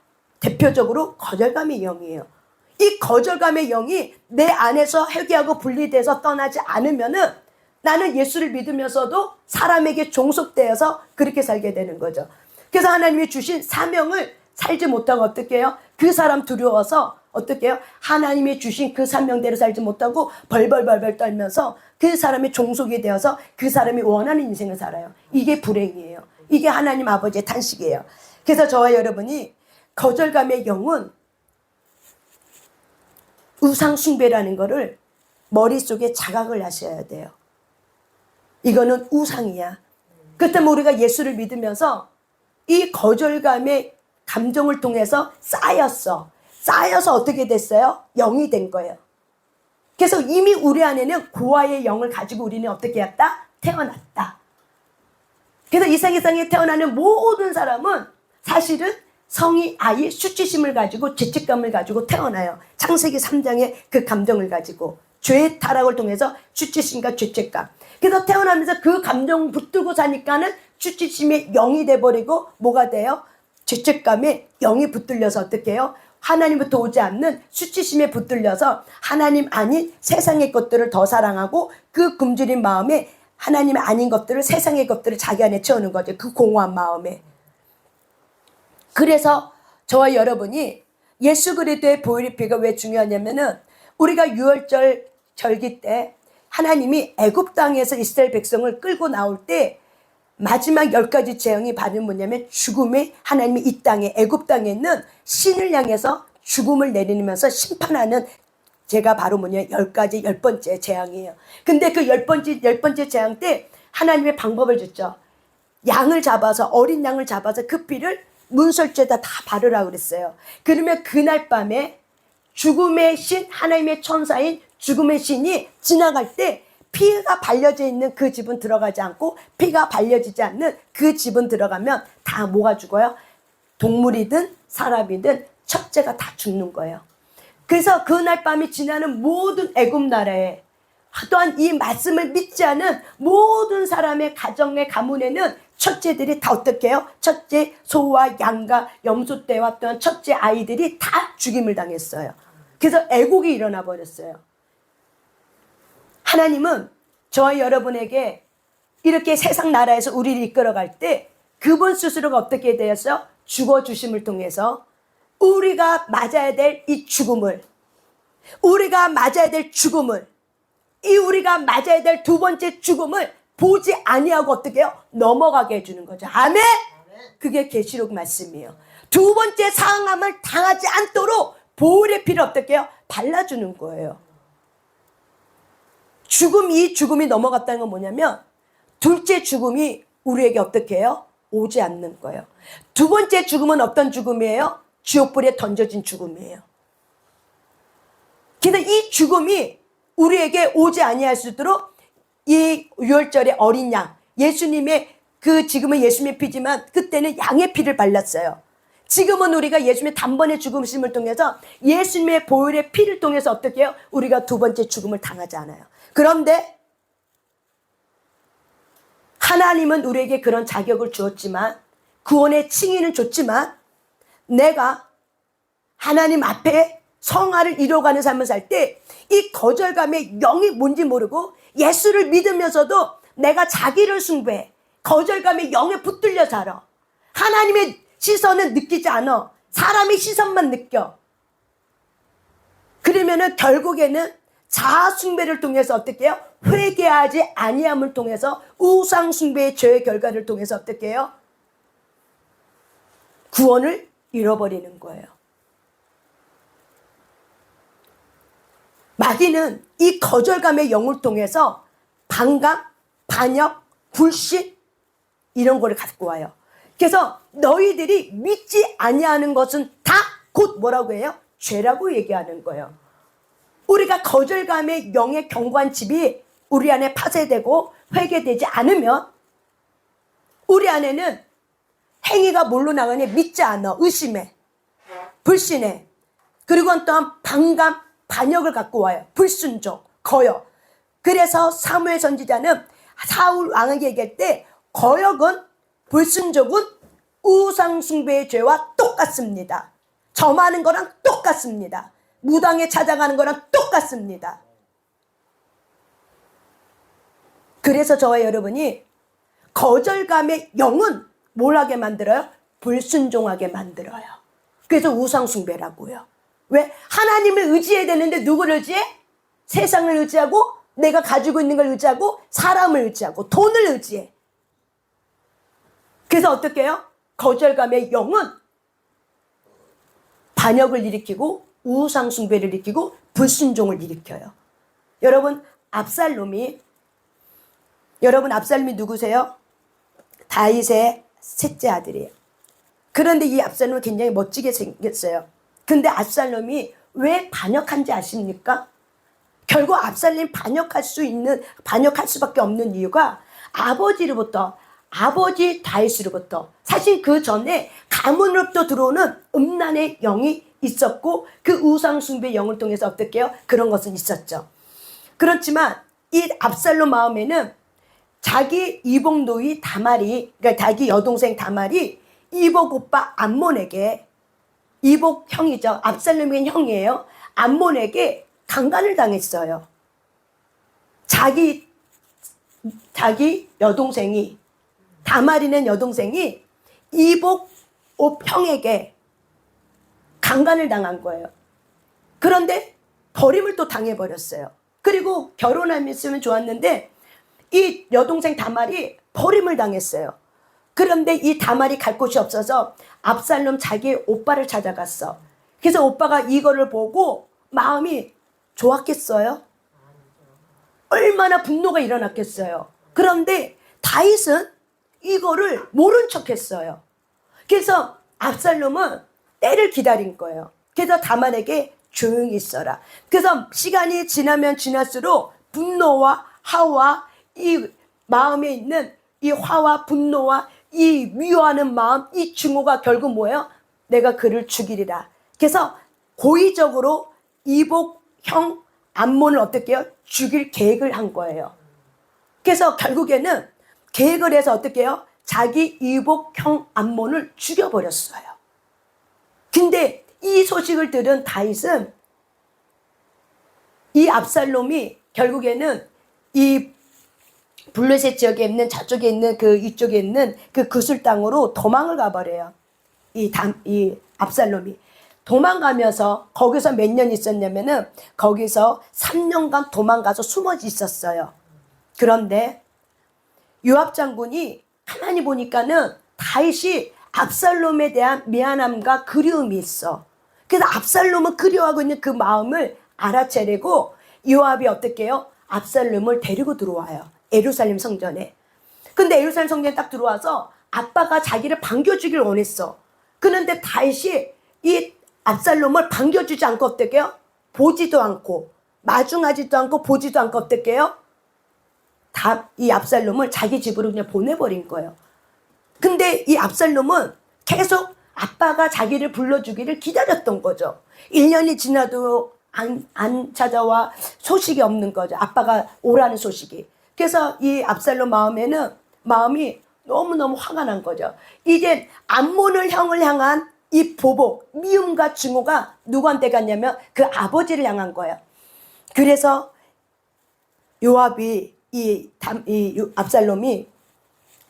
대표적으로 거절감의 영이에요. 이 거절감의 영이 내 안에서 회개하고 분리돼서 떠나지 않으면은 나는 예수를 믿으면서도 사람에게 종속되어서 그렇게 살게 되는 거죠. 그래서 하나님이 주신 사명을 살지 못하고 어떻게 해요? 그 사람 두려워서 어떻게 해요? 하나님이 주신 그 사명대로 살지 못하고 벌벌벌벌 떨면서 그 사람의 종속이 되어서 그 사람이 원하는 인생을 살아요. 이게 불행이에요. 이게 하나님 아버지의 탄식이에요. 그래서 저와 여러분이 거절감의 영은 우상숭배라는 거를 머릿속에 자각을 하셔야 돼요. 이거는 우상이야. 그렇다면 우리가 예수를 믿으면서 이 거절감의 감정을 통해서 쌓여서 어떻게 됐어요? 영이 된 거예요. 그래서 이미 우리 안에는 고아의 영을 가지고 우리는 어떻게 했다? 태어났다. 그래서 이 세상에 태어나는 모든 사람은 사실은 성이 아이 수치심을 가지고 죄책감을 가지고 태어나요. 창세기 3장의 그 감정을 가지고 죄의 타락을 통해서 수치심과 죄책감. 그래서 태어나면서 그 감정 붙들고 사니까는 수치심의 영이 돼버리고 뭐가 돼요? 죄책감에 영이 붙들려서 어떻게 해요? 하나님부터 오지 않는 수치심에 붙들려서 하나님 아닌 세상의 것들을 더 사랑하고 그 굶주린 마음에 하나님 아닌 것들을, 세상의 것들을 자기 안에 채우는 거죠. 그 공허한 마음에. 그래서 저와 여러분이 예수 그리스도의 보혈의 왜 중요하냐면은 우리가 유월절 절기 때 하나님이 애굽 땅에서 이스라엘 백성을 끌고 나올 때 마지막 10가지 재앙이 바로 뭐냐면 죽음이 하나님이 이 땅에 애굽 땅에 있는 신을 향해서 죽음을 내리면서 심판하는 제가 바로 뭐냐 10번째 재앙이에요. 근데 그 10번째 재앙 때 하나님의 방법을 줬죠. 양을 잡아서 어린 양을 잡아서 그 피를 문설주에다 다 바르라고 그랬어요. 그러면 그날 밤에 죽음의 신 하나님의 천사인 죽음의 신이 지나갈 때 피가 발려져 있는 그 집은 들어가지 않고 피가 발려지지 않는 그 집은 들어가면 다 뭐가 죽어요? 동물이든 사람이든 첫째가 다 죽는 거예요. 그래서 그날 밤이 지나는 모든 애굽 나라에 또한 이 말씀을 믿지 않은 모든 사람의 가정의 가문에는 첫째들이 다 어떻게 해요? 첫째 소와 양과 염소떼와 또한 첫째 아이들이 다 죽임을 당했어요. 그래서 애국이 일어나 버렸어요. 하나님은 저와 여러분에게 이렇게 세상 나라에서 우리를 이끌어갈 때 그분 스스로가 어떻게 되었어요? 죽어주심을 통해서 우리가 맞아야 될 이 죽음을, 우리가 맞아야 될 죽음을, 이 우리가 맞아야 될 두 번째 죽음을 보지 아니하고 어떻게 해요? 넘어가게 해주는 거죠. 아멘? 그게 계시록 말씀이에요. 두 번째 상함을 당하지 않도록 보혈의 피를 어떻게 해요? 발라주는 거예요. 이 죽음이 넘어갔다는 건 뭐냐면 둘째 죽음이 우리에게 어떻게 해요? 오지 않는 거예요. 두 번째 죽음은 어떤 죽음이에요? 지옥불에 던져진 죽음이에요. 근데 이 죽음이 우리에게 오지 아니할 수 있도록 이 유월절의 어린 양, 예수님의 지금은 예수님의 피지만 그때는 양의 피를 발랐어요. 지금은 우리가 예수님의 단번에 죽으심을 통해서 예수님의 보혈의 피를 통해서 어떻게 해요? 우리가 두 번째 죽음을 당하지 않아요. 그런데 하나님은 우리에게 그런 자격을 주었지만, 구원의 칭의는 줬지만, 내가 하나님 앞에 성화를 이뤄가는 삶을 살 때 이 거절감의 영이 뭔지 모르고 예수를 믿으면서도 내가 자기를 숭배해. 거절감의 영에 붙들려 살아. 하나님의 시선은 느끼지 않아. 사람의 시선만 느껴. 그러면은 결국에는 자아 숭배를 통해서 어떻게 해요? 회개하지 아니함을 통해서 우상 숭배의 죄의 결과를 통해서 어떻게 해요? 구원을 잃어버리는 거예요. 마귀는 이 거절감의 영을 통해서 반감, 반역, 불신 이런 거를 갖고 와요. 그래서 너희들이 믿지 아니하는 것은 다 곧 뭐라고 해요? 죄라고 얘기하는 거예요. 우리가 거절감의 영의 경관집이 우리 안에 파쇄되고 회개되지 않으면 우리 안에는 행위가 뭘로 나가냐? 믿지 않아, 의심해, 불신해, 그리고 또한 반감, 반역을 갖고 와요. 불순종, 거역. 그래서 사무엘 선지자는 사울 왕에게 얘기할 때 거역은, 불순종은 우상 숭배의 죄와 똑같습니다. 점하는 거랑 똑같습니다. 무당에 찾아가는 거랑 똑같습니다. 그래서 저와 여러분이 거절감의 영은 뭘 하게 만들어요? 불순종하게 만들어요. 그래서 우상숭배라고요. 왜? 하나님을 의지해야 되는데 누구를 의지해? 세상을 의지하고, 내가 가지고 있는 걸 의지하고, 사람을 의지하고, 돈을 의지해. 그래서 어떻게 해요? 거절감의 영은 반역을 일으키고 우상숭배를 일으키고 불순종을 일으켜요. 여러분 압살롬이 누구세요? 다윗의 셋째 아들이에요. 그런데 이 압살롬은 굉장히 멋지게 생겼어요. 근데 압살롬이 왜 반역한지 아십니까? 결국 압살롬이 반역할 수밖에 없는 이유가 아버지 다윗으로부터, 사실 그 전에 가문으로부터 들어오는 음란의 영이 있었고 그 우상숭배 영을 통해서 어떻게 해요? 그런 것은 있었죠. 그렇지만 이 압살롬 마음에는 자기 이복 노이 다말이, 그러니까 자기 여동생 다말이 이복 오빠 암몬에게, 이복 형이죠. 압살롬의 형이에요. 암몬에게 강간을 당했어요. 자기 여동생이, 다말이는 여동생이 이복 형에게 강간을 당한 거예요. 그런데 버림을 또 당해버렸어요. 그리고 결혼했으면 좋았는데 이 여동생 다말이 버림을 당했어요. 그런데 이 다말이 갈 곳이 없어서 압살롬 자기 오빠를 찾아갔어. 그래서 오빠가 이거를 보고 마음이 좋았겠어요? 얼마나 분노가 일어났겠어요. 그런데 다윗은 이거를 모른 척했어요. 그래서 압살롬은 때를 기다린 거예요. 그래서 다말에게 조용히 있어라. 그래서 시간이 지나면 지날수록 분노와 화와 이 마음에 있는 이 화와 분노와 이 미워하는 마음, 이 증오가 결국 뭐예요? 내가 그를 죽이리라. 그래서 고의적으로 이복 형 암몬을 어떻게 해요? 죽일 계획을 한 거예요. 그래서 결국에는 계획을 해서 어떻게 해요? 자기 이복 형 암몬을 죽여버렸어요. 근데 이 소식을 들은 다윗은 이 압살롬이 결국에는 이 블레셋 지역에 있는, 저쪽에 있는 이쪽에 있는 그 구슬 땅으로 도망을 가버려요. 이 압살롬이 도망가면서 거기서 몇 년 있었냐면은 거기서 3년간 도망가서 숨어 있었어요. 그런데 요압 장군이 가만히 보니까는 다윗이 압살롬에 대한 미안함과 그리움이 있어. 그래서 압살롬은 그리워하고 있는 그 마음을 알아채려고 요압이 어떻게 해요? 압살롬을 데리고 들어와요. 예루살렘 성전에. 근데 예루살렘 성전에 딱 들어와서 아빠가 자기를 반겨주길 원했어. 그런데 다윗이 이 압살롬을 반겨주지 않고 어떻게 해요? 보지도 않고 마중하지도 않고 보지도 않고 어떻게 해요? 다 이 압살롬을 자기 집으로 그냥 보내버린 거예요. 근데 이 압살롬은 계속 아빠가 자기를 불러주기를 기다렸던 거죠. 1년이 지나도 안 찾아와 소식이 없는 거죠. 아빠가 오라는 소식이. 그래서 이 압살롬 마음이 너무너무 화가 난 거죠. 이제 암몬을 형을 향한 이 보복, 미움과 증오가 누구한테 갔냐면 그 아버지를 향한 거예요. 그래서 요압이 압살롬이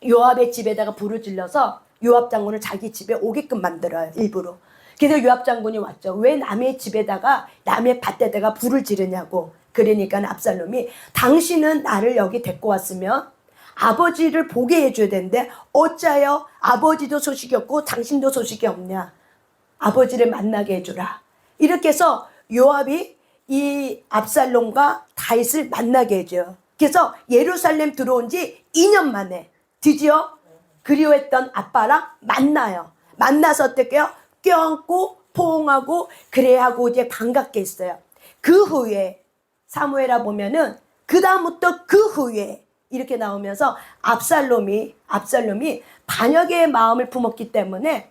요압의 집에다가 불을 질러서 요압 장군을 자기 집에 오게끔 만들어요. 일부러. 그래서 요압 장군이 왔죠. 왜 남의 집에다가 남의 밭에다가 불을 지르냐고. 그러니까 압살롬이 당신은 나를 여기 데리고 왔으면 아버지를 보게 해줘야 되는데 어짜요? 아버지도 소식이 없고 당신도 소식이 없냐. 아버지를 만나게 해주라. 이렇게 해서 요압이 이 압살롬과 다윗을 만나게 해줘요. 그래서 예루살렘 들어온 지 2년 만에 드디어 그리워했던 아빠랑 만나요. 만나서 어떻게 해요? 껴안고 포옹하고 그래하고 이제 반갑게 했어요. 그 후에 사무엘아 보면은 그 다음부터 그 후에 이렇게 나오면서 압살롬이 반역의 마음을 품었기 때문에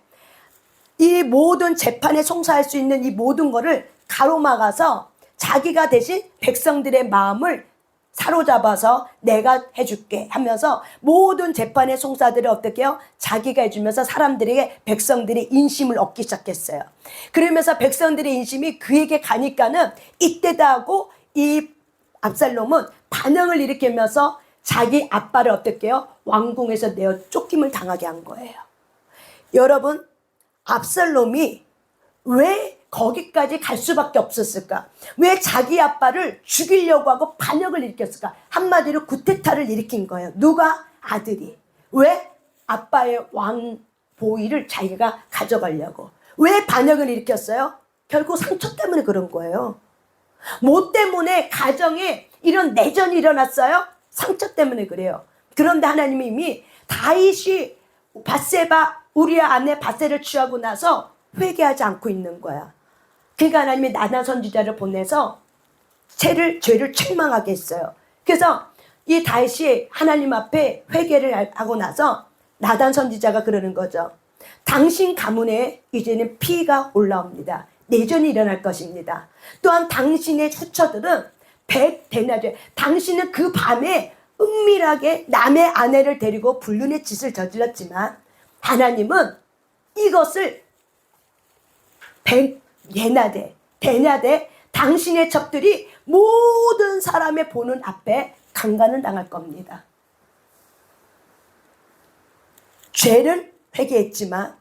이 모든 재판에 송사할 수 있는 이 모든 거를 가로막아서 자기가 대신 백성들의 마음을 사로잡아서 내가 해줄게 하면서 모든 재판의 송사들을 어떻게 해요? 자기가 해주면서 사람들에게 백성들의 인심을 얻기 시작했어요. 그러면서 백성들의 인심이 그에게 가니까는 이때다 하고 이 압살롬은 반역을 일으키면서 자기 아빠를 어떻게 해요? 왕궁에서 내어 쫓김을 당하게 한 거예요. 여러분, 압살롬이 왜 거기까지 갈 수밖에 없었을까? 왜 자기 아빠를 죽이려고 하고 반역을 일으켰을까? 한마디로 구테타를 일으킨 거예요. 누가? 아들이. 왜? 아빠의 왕 보위를 자기가 가져가려고. 왜 반역을 일으켰어요? 결국 상처 때문에 그런 거예요. 뭐 때문에 가정에 이런 내전이 일어났어요? 상처 때문에 그래요. 그런데 하나님이 이미 다윗이 밧세바 우리아 아내 밧세를 취하고 나서 회개하지 않고 있는 거야. 그러니까 하나님이 나단 선지자를 보내서 죄를 책망하게 했어요. 그래서 이 다윗이 하나님 앞에 회개를 하고 나서 나단 선지자가 그러는 거죠. 당신 가문에 이제는 피가 올라옵니다. 내전이 일어날 것입니다. 또한 당신의 수처들은 100데나리온. 당신은 그 밤에 은밀하게 남의 아내를 데리고 불륜의 짓을 저질렀지만 하나님은 이것을 100데나리 당신의 적들이 모든 사람의 보는 앞에 강간을 당할 겁니다. 죄를 회개했지만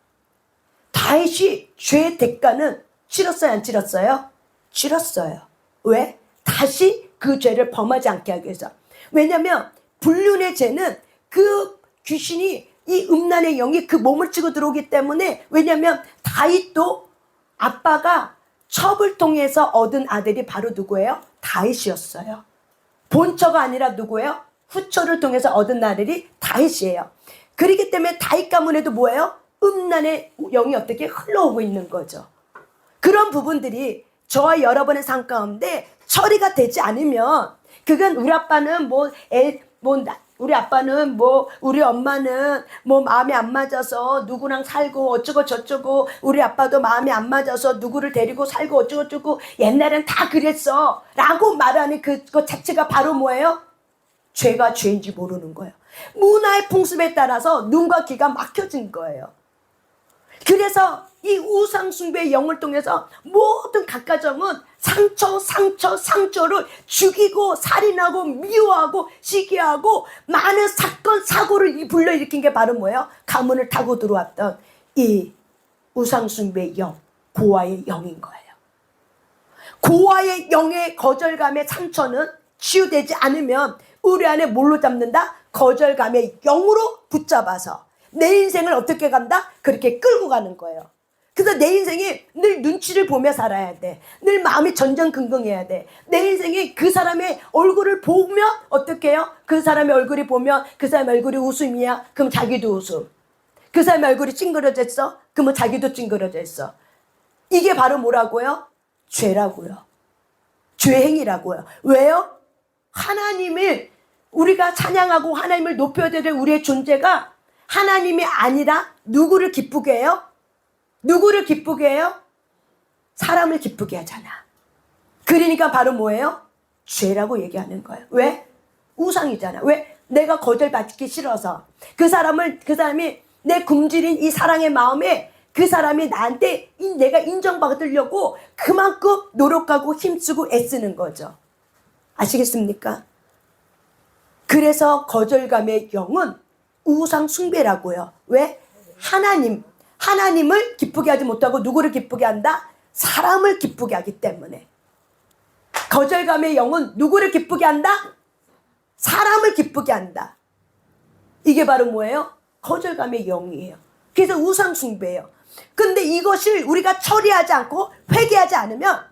다윗이 죄의 대가는 치렀어요, 안 치렀어요? 치렀어요. 왜? 다시 그 죄를 범하지 않게 하기 위해서. 왜냐하면 불륜의 죄는 그 귀신이 이 음란의 영이 그 몸을 치고 들어오기 때문에, 왜냐하면 다윗도 아빠가 첩을 통해서 얻은 아들이 바로 누구예요? 다윗이었어요. 본처가 아니라 누구예요? 후처를 통해서 얻은 아들이 다윗이에요. 그렇기 때문에 다윗 가문에도 뭐예요? 음란의 영이 어떻게 흘러오고 있는 거죠. 그런 부분들이 저와 여러분의 삶 가운데 처리가 되지 않으면, 그건 우리 아빠는 우리 아빠는 우리 엄마는 마음에 안 맞아서 누구랑 살고 어쩌고 저쩌고, 우리 아빠도 마음에 안 맞아서 누구를 데리고 살고 어쩌고 저쩌고, 옛날엔 다 그랬어 라고 말하는 그것 자체가 바로 뭐예요? 죄가 죄인지 모르는 거예요. 문화의 풍습에 따라서 눈과 귀가 막혀진 거예요. 그래서 이 우상숭배의 영을 통해서 모든 각 가정은 상처를 죽이고 살인하고 미워하고 시기하고 많은 사건 사고를 불러일으킨 게 바로 뭐예요? 가문을 타고 들어왔던 이 우상숭배의 영, 고아의 영인 거예요. 고아의 영의 거절감의 상처는 치유되지 않으면 우리 안에 뭘로 잡는다? 거절감의 영으로 붙잡아서 내 인생을 어떻게 간다? 그렇게 끌고 가는 거예요. 그래서 내 인생이 늘 눈치를 보며 살아야 돼. 늘 마음이 전전긍긍해야 돼. 내 인생이 그 사람의 얼굴을 보며 어떻게 해요? 그 사람의 얼굴이 보면 그 사람의 얼굴이 웃음이야. 그럼 자기도 웃음. 그 사람의 얼굴이 찡그러져 있어. 그러면 자기도 찡그러져 있어. 이게 바로 뭐라고요? 죄라고요. 죄행이라고요. 왜요? 하나님을 우리가 찬양하고 하나님을 높여야 될 우리의 존재가 하나님이 아니라 누구를 기쁘게 해요? 누구를 기쁘게 해요? 사람을 기쁘게 하잖아. 그러니까 바로 뭐예요? 죄라고 얘기하는 거예요. 왜? 우상이잖아. 왜? 내가 거절받기 싫어서 그 사람이 내 굶주린 이 사랑의 마음에 그 사람이 나한테 내가 인정받으려고 그만큼 노력하고 힘쓰고 애쓰는 거죠. 아시겠습니까? 그래서 거절감의 영은 우상 숭배라고요. 왜? 하나님을 기쁘게 하지 못하고 누구를 기쁘게 한다? 사람을 기쁘게 하기 때문에. 거절감의 영은 누구를 기쁘게 한다? 사람을 기쁘게 한다. 이게 바로 뭐예요? 거절감의 영이에요. 그래서 우상 숭배예요. 근데 이것을 우리가 처리하지 않고 회개하지 않으면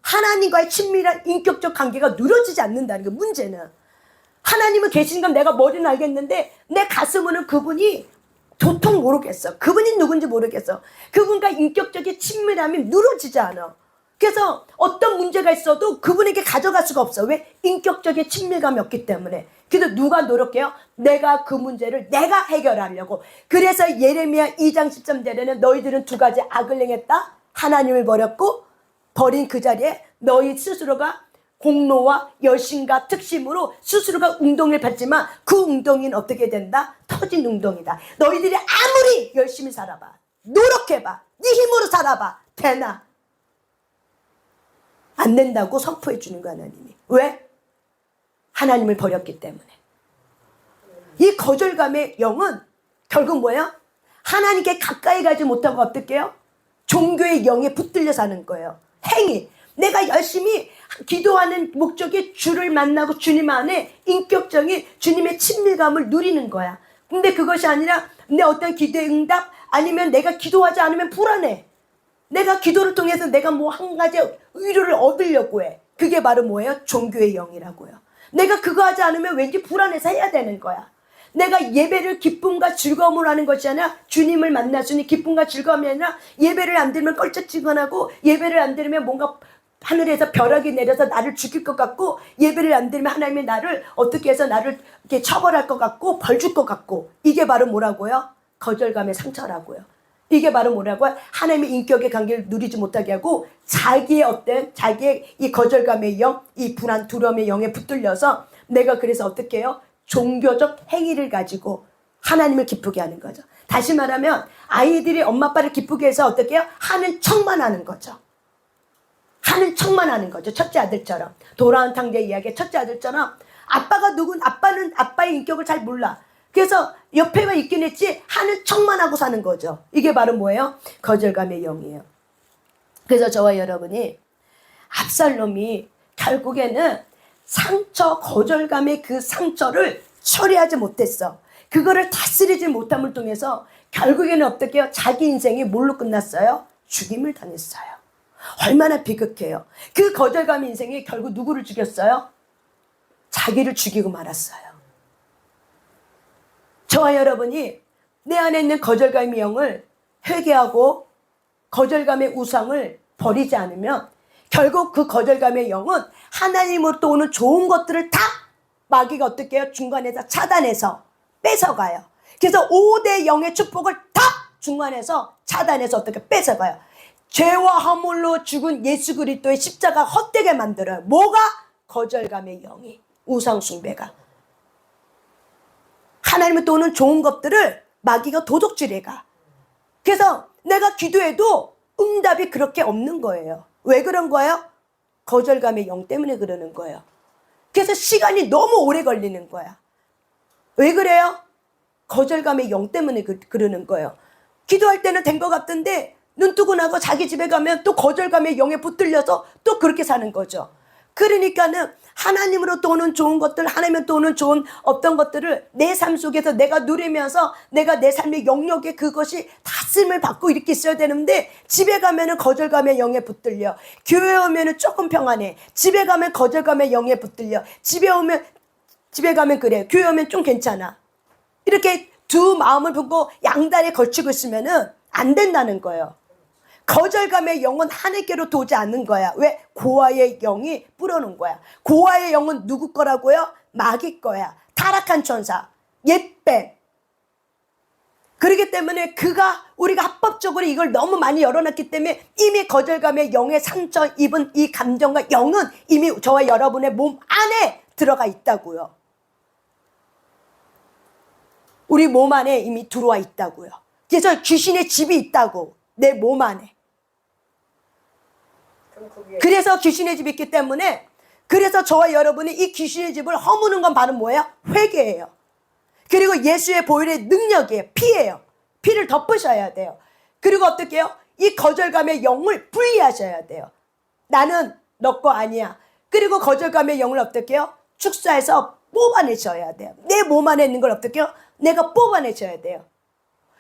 하나님과의 친밀한 인격적 관계가 누려지지 않는다는 게 문제는. 하나님은 계신 건 내가 머리는 알겠는데 내 가슴으로는 그분이 도통 모르겠어. 그분이 누군지 모르겠어. 그분과 인격적인 친밀함이 누려지지 않아. 그래서 어떤 문제가 있어도 그분에게 가져갈 수가 없어. 왜? 인격적인 친밀감이 없기 때문에. 그래서 누가 노력해요? 내가 그 문제를 내가 해결하려고. 그래서 예레미야 2장 13절에는 너희들은 두 가지 악을 행했다. 하나님을 버렸고 버린 그 자리에 너희 스스로가 공로와 열심과 특심으로 스스로가 운동을 받지만 그 운동은 어떻게 된다? 터진 운동이다. 너희들이 아무리 열심히 살아봐. 노력해봐. 네 힘으로 살아봐. 되나? 안 된다고 선포해 주는 거야, 하나님이. 왜? 하나님을 버렸기 때문에. 이 거절감의 영은 결국 뭐예요? 하나님께 가까이 가지 못하고 어떻게 해요? 종교의 영에 붙들려 사는 거예요. 행위. 내가 열심히 기도하는 목적이 주를 만나고 주님 안에 인격적인 주님의 친밀감을 누리는 거야. 근데 그것이 아니라 내 어떤 기도의 응답 아니면 내가 기도하지 않으면 불안해. 내가 기도를 통해서 내가 뭐 한 가지 위로를 얻으려고 해. 그게 바로 뭐예요? 종교의 영이라고요. 내가 그거 하지 않으면 왠지 불안해서 해야 되는 거야. 내가 예배를 기쁨과 즐거움으로 하는 것이 아니라 주님을 만났으니 기쁨과 즐거움이 아니라 예배를 안 들으면 껄쩍지근하고 예배를 안 들으면 뭔가 하늘에서 벼락이 내려서 나를 죽일 것 같고 예배를 안 들으면 하나님이 나를 어떻게 해서 나를 이렇게 처벌할 것 같고 벌 줄 것 같고 이게 바로 뭐라고요? 거절감의 상처라고요. 이게 바로 뭐라고요? 하나님의 인격의 관계를 누리지 못하게 하고 자기의 이 거절감의 영, 이 불안, 두려움의 영에 붙들려서 내가 그래서 어떻게 해요? 종교적 행위를 가지고 하나님을 기쁘게 하는 거죠. 다시 말하면 아이들이 엄마 아빠를 기쁘게 해서 어떻게 해요? 하는 척만 하는 거죠. 하는 척만 하는 거죠. 첫째 아들처럼. 돌아온 탕제 이야기의 첫째 아들처럼 아빠는 아빠의 인격을 잘 몰라. 그래서 옆에만 있긴 했지 하는 척만 하고 사는 거죠. 이게 바로 뭐예요? 거절감의 영이에요. 그래서 저와 여러분이 압살롬이 결국에는 거절감의 그 상처를 처리하지 못했어. 그거를 다스리지 못함을 통해서 결국에는 어떻게 해요? 자기 인생이 뭘로 끝났어요? 죽임을 당했어요. 얼마나 비극해요. 그 거절감 인생이 결국 누구를 죽였어요? 자기를 죽이고 말았어요. 저와 여러분이 내 안에 있는 거절감의 영을 회개하고 거절감의 우상을 버리지 않으면 결국 그 거절감의 영은 하나님으로부터 오는 좋은 것들을 다 마귀가 어떻게 해요? 중간에서 차단해서 뺏어가요. 그래서 5대 영의 축복을 다 중간에서 차단해서 어떻게 뺏어가요. 죄와 허물로 죽은 예수 그리스도의 십자가 헛되게 만들어요. 뭐가? 거절감의 영이, 우상 숭배가. 하나님으로부터 오는 좋은 것들을 마귀가 도둑질해가. 그래서 내가 기도해도 응답이 그렇게 없는 거예요. 왜 그런 거예요? 거절감의 영 때문에 그러는 거예요. 그래서 시간이 너무 오래 걸리는 거야. 왜 그래요? 거절감의 영 때문에 그러는 거예요. 기도할 때는 된 것 같은데 눈 뜨고 나고 자기 집에 가면 또 거절감의 영에 붙들려서 또 그렇게 사는 거죠. 그러니까는 하나님으로부터 오는 좋은 것들, 하나님으로부터 오는 좋은 어떤 것들을 내 삶 속에서 내가 누리면서 내가 내 삶의 영역에 그것이 다스림을 받고 이렇게 있어야 되는데, 집에 가면은 거절감의 영에 붙들려. 교회 오면은 조금 평안해. 집에 가면 거절감의 영에 붙들려. 집에 가면 그래. 교회 오면 좀 괜찮아. 이렇게 두 마음을 품고 양다리에 걸치고 있으면은 안 된다는 거예요. 거절감의 영은 하늘께로 도지 않는 거야. 왜? 고아의 영이 뿌려놓은 거야. 고아의 영은 누구 거라고요? 마귀 거야. 타락한 천사, 옛뱀. 그렇기 때문에 우리가 합법적으로 이걸 너무 많이 열어놨기 때문에 이미 거절감의 영에 상처 입은 이 감정과 영은 이미 저와 여러분의 몸 안에 들어가 있다고요. 우리 몸 안에 이미 들어와 있다고요. 그래서 귀신의 집이 있다고, 내 몸 안에. 그래서 귀신의 집이 있기 때문에, 그래서 저와 여러분이 이 귀신의 집을 허무는 건 바로 뭐예요? 회개예요. 그리고 예수의 보혈의 능력이에요. 피예요. 피를 덮으셔야 돼요. 그리고 어떻게 해요? 이 거절감의 영을 분리하셔야 돼요. 나는 너 거 아니야. 그리고 거절감의 영을 어떻게 해요? 축사해서 뽑아내셔야 돼요. 내 몸 안에 있는 걸 어떻게 해요? 내가 뽑아내셔야 돼요.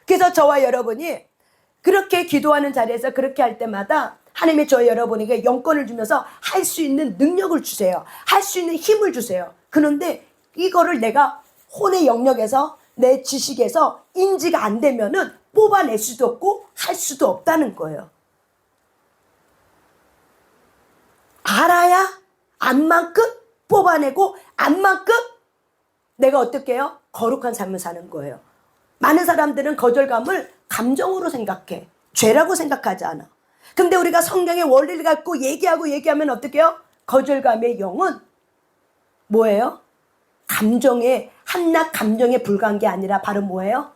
그래서 저와 여러분이 그렇게 기도하는 자리에서 그렇게 할 때마다 하나님이 저와 여러분에게 영권을 주면서 할 수 있는 능력을 주세요. 할 수 있는 힘을 주세요. 그런데 이거를 내가 혼의 영역에서, 내 지식에서 인지가 안 되면은 뽑아낼 수도 없고 할 수도 없다는 거예요. 알아야 안만큼 뽑아내고 안만큼 내가 어떻게 해요? 거룩한 삶을 사는 거예요. 많은 사람들은 거절감을 감정으로 생각해. 죄라고 생각하지 않아. 근데 우리가 성경의 원리를 갖고 얘기하면 어떻게 해요? 거절감의 영은 뭐예요? 한낱 감정에 불과한 게 아니라 바로 뭐예요?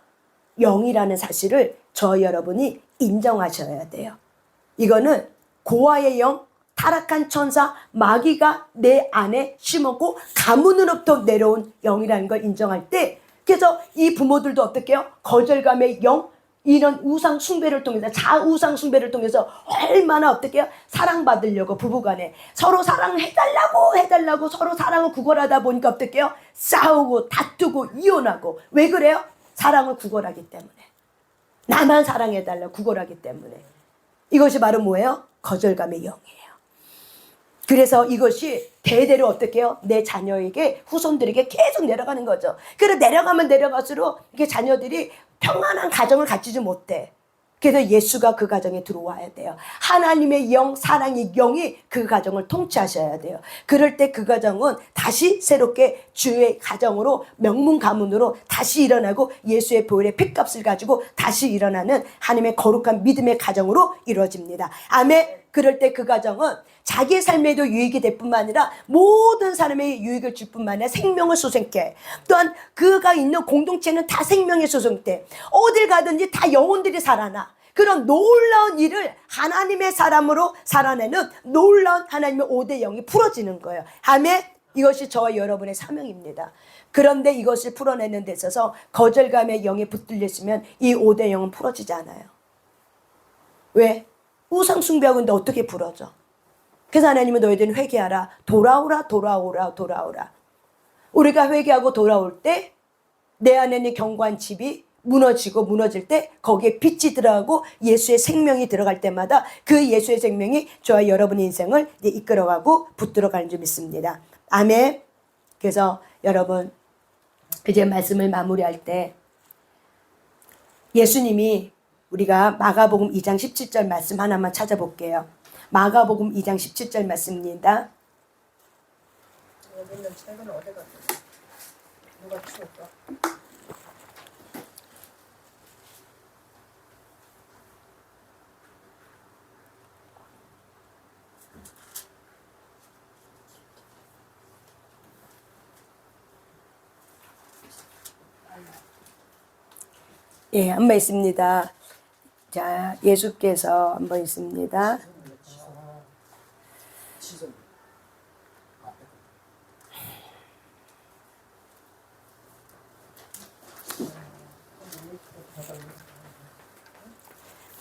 영이라는 사실을 저 여러분이 인정하셔야 돼요. 이거는 고아의 영, 타락한 천사, 마귀가 내 안에 심었고 가문으로부터 내려온 영이라는 걸 인정할 때, 그래서 이 부모들도 어떻게 해요? 거절감의 영, 이런 우상 숭배를 통해서, 자우상 숭배를 통해서 얼마나 어떻게 해요? 사랑받으려고 부부간에 서로 사랑해달라고 서로 사랑을 구걸하다 보니까 어떻게 해요? 싸우고 다투고 이혼하고. 왜 그래요? 사랑을 구걸하기 때문에. 나만 사랑해달라고 구걸하기 때문에. 이것이 바로 뭐예요? 거절감의 영이에요. 그래서 이것이 대대로 어떻게 해요? 내 자녀에게, 후손들에게 계속 내려가는 거죠. 그래서 내려가면 내려갈수록 이게 자녀들이 평안한 가정을 갖추지 못해. 그래서 예수가 그 가정에 들어와야 돼요. 하나님의 영, 사랑의 영이 그 가정을 통치하셔야 돼요. 그럴 때 그 가정은 다시 새롭게 주의 가정으로, 명문 가문으로 다시 일어나고 예수의 보혈의 핏값을 가지고 다시 일어나는 하나님의 거룩한 믿음의 가정으로 이루어집니다. 아멘. 그럴 때 그 가정은 자기의 삶에도 유익이 될 뿐만 아니라 모든 사람의 유익을 줄 뿐만 아니라 생명을 솟게. 또한 그가 있는 공동체는 다 생명의 솟게. 어딜 가든지 다 영혼들이 살아나. 그런 놀라운 일을 하나님의 사람으로 살아내는 놀라운 하나님의 5대 영이 풀어지는 거예요. 아멘. 이것이 저와 여러분의 사명입니다. 그런데 이것을 풀어내는 데 있어서 거절감의 영에 붙들렸으면 이 5대 영은 풀어지지 않아요. 왜? 우상 숭배하고 있는데 어떻게 풀어져? 그래서 하나님은 너희들은 회개하라. 돌아오라. 우리가 회개하고 돌아올 때 내 안에 있는 견고한 집이 무너질 때 거기에 빛이 들어가고 예수의 생명이 들어갈 때마다 그 예수의 생명이 저와 여러분의 인생을 이끌어가고 붙들어가는 줄 믿습니다. 아멘. 그래서 여러분, 이제 말씀을 마무리할 때 예수님이, 우리가 마가복음 2장 17절 말씀 하나만 찾아볼게요. 마가복음 2장 17절 말씀입니다. 여기는 책은 어디 갔어? 누가 치울까? 예, 한 번 있습니다. 자, 예수께서 한 번 있습니다.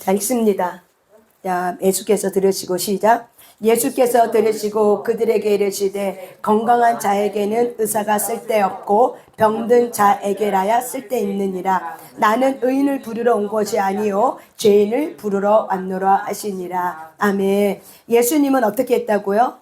자, 읽습니다. 자, 예수께서 들으시고 시작. 예수께서 들으시고 그들에게 이르시되 건강한 자에게는 의사가 쓸데없고 병든 자에게라야 쓸데있느니라. 나는 의인을 부르러 온 것이 아니요 죄인을 부르러 왔노라 하시니라. 아멘. 예수님은 어떻게 했다고요?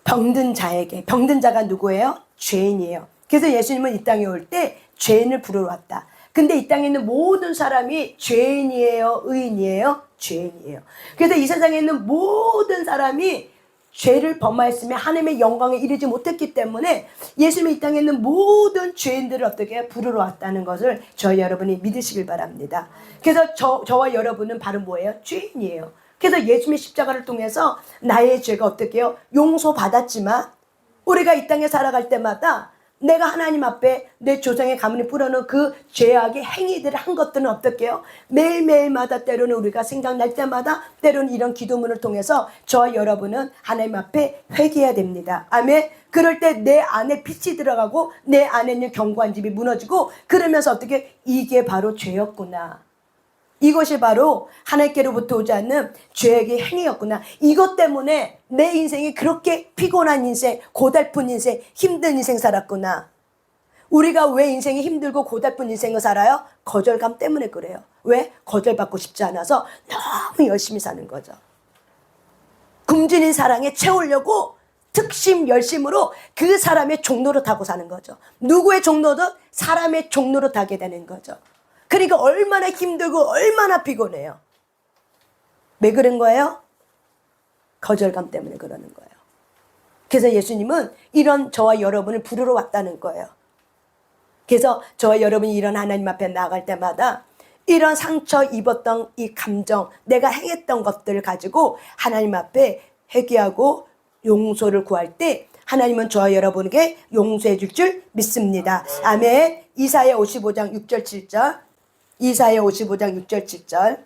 병든 자에게. 병든 자가 누구예요? 죄인이에요. 그래서 예수님은 이 땅에 올 때 죄인을 부르러 왔다. 근데 이 땅에 있는 모든 사람이 죄인이에요? 의인이에요? 죄인이에요. 그래서 이 세상에 있는 모든 사람이 죄를 범하였으며 하나님의 영광에 이르지 못했기 때문에 예수님이 이 땅에 있는 모든 죄인들을 어떻게 부르러 왔다는 것을 저희 여러분이 믿으시길 바랍니다. 그래서 저와 여러분은 바로 뭐예요? 죄인이에요. 그래서 예수님의 십자가를 통해서 나의 죄가 어떻게 해요? 용서받았지만 우리가 이 땅에 살아갈 때마다 내가 하나님 앞에 내 조상의 가문이 뿌려놓은 그 죄악의 행위들을 한 것들은 어떻게 해요? 매일매일마다 때로는 우리가 생각날 때마다 때로는 이런 기도문을 통해서 저와 여러분은 하나님 앞에 회개해야 됩니다. 아멘. 그럴 때 내 안에 빛이 들어가고 내 안에 있는 견고한 집이 무너지고 그러면서 어떻게 이게 바로 죄였구나. 이것이 바로 하나님께로부터 오지 않는 죄악의 행위였구나. 이것 때문에 내 인생이 그렇게 피곤한 인생, 고달픈 인생, 힘든 인생 살았구나. 우리가 왜 인생이 힘들고 고달픈 인생을 살아요? 거절감 때문에 그래요. 왜? 거절받고 싶지 않아서 너무 열심히 사는 거죠. 굶주린 사랑에 채우려고 특심 열심으로 그 사람의 종로를 타고 사는 거죠. 누구의 종로든 사람의 종로를 타게 되는 거죠. 그러니까 얼마나 힘들고 얼마나 피곤해요. 왜 그런 거예요? 거절감 때문에 그러는 거예요. 그래서 예수님은 이런 저와 여러분을 부르러 왔다는 거예요. 그래서 저와 여러분이 이런 하나님 앞에 나아갈 때마다 이런 상처 입었던 이 감정, 내가 행했던 것들을 가지고 하나님 앞에 회개하고 용서를 구할 때 하나님은 저와 여러분에게 용서해 줄 믿습니다. 아멘. 이사야 55장 6절 7절. 이사야 55장 6절 7절.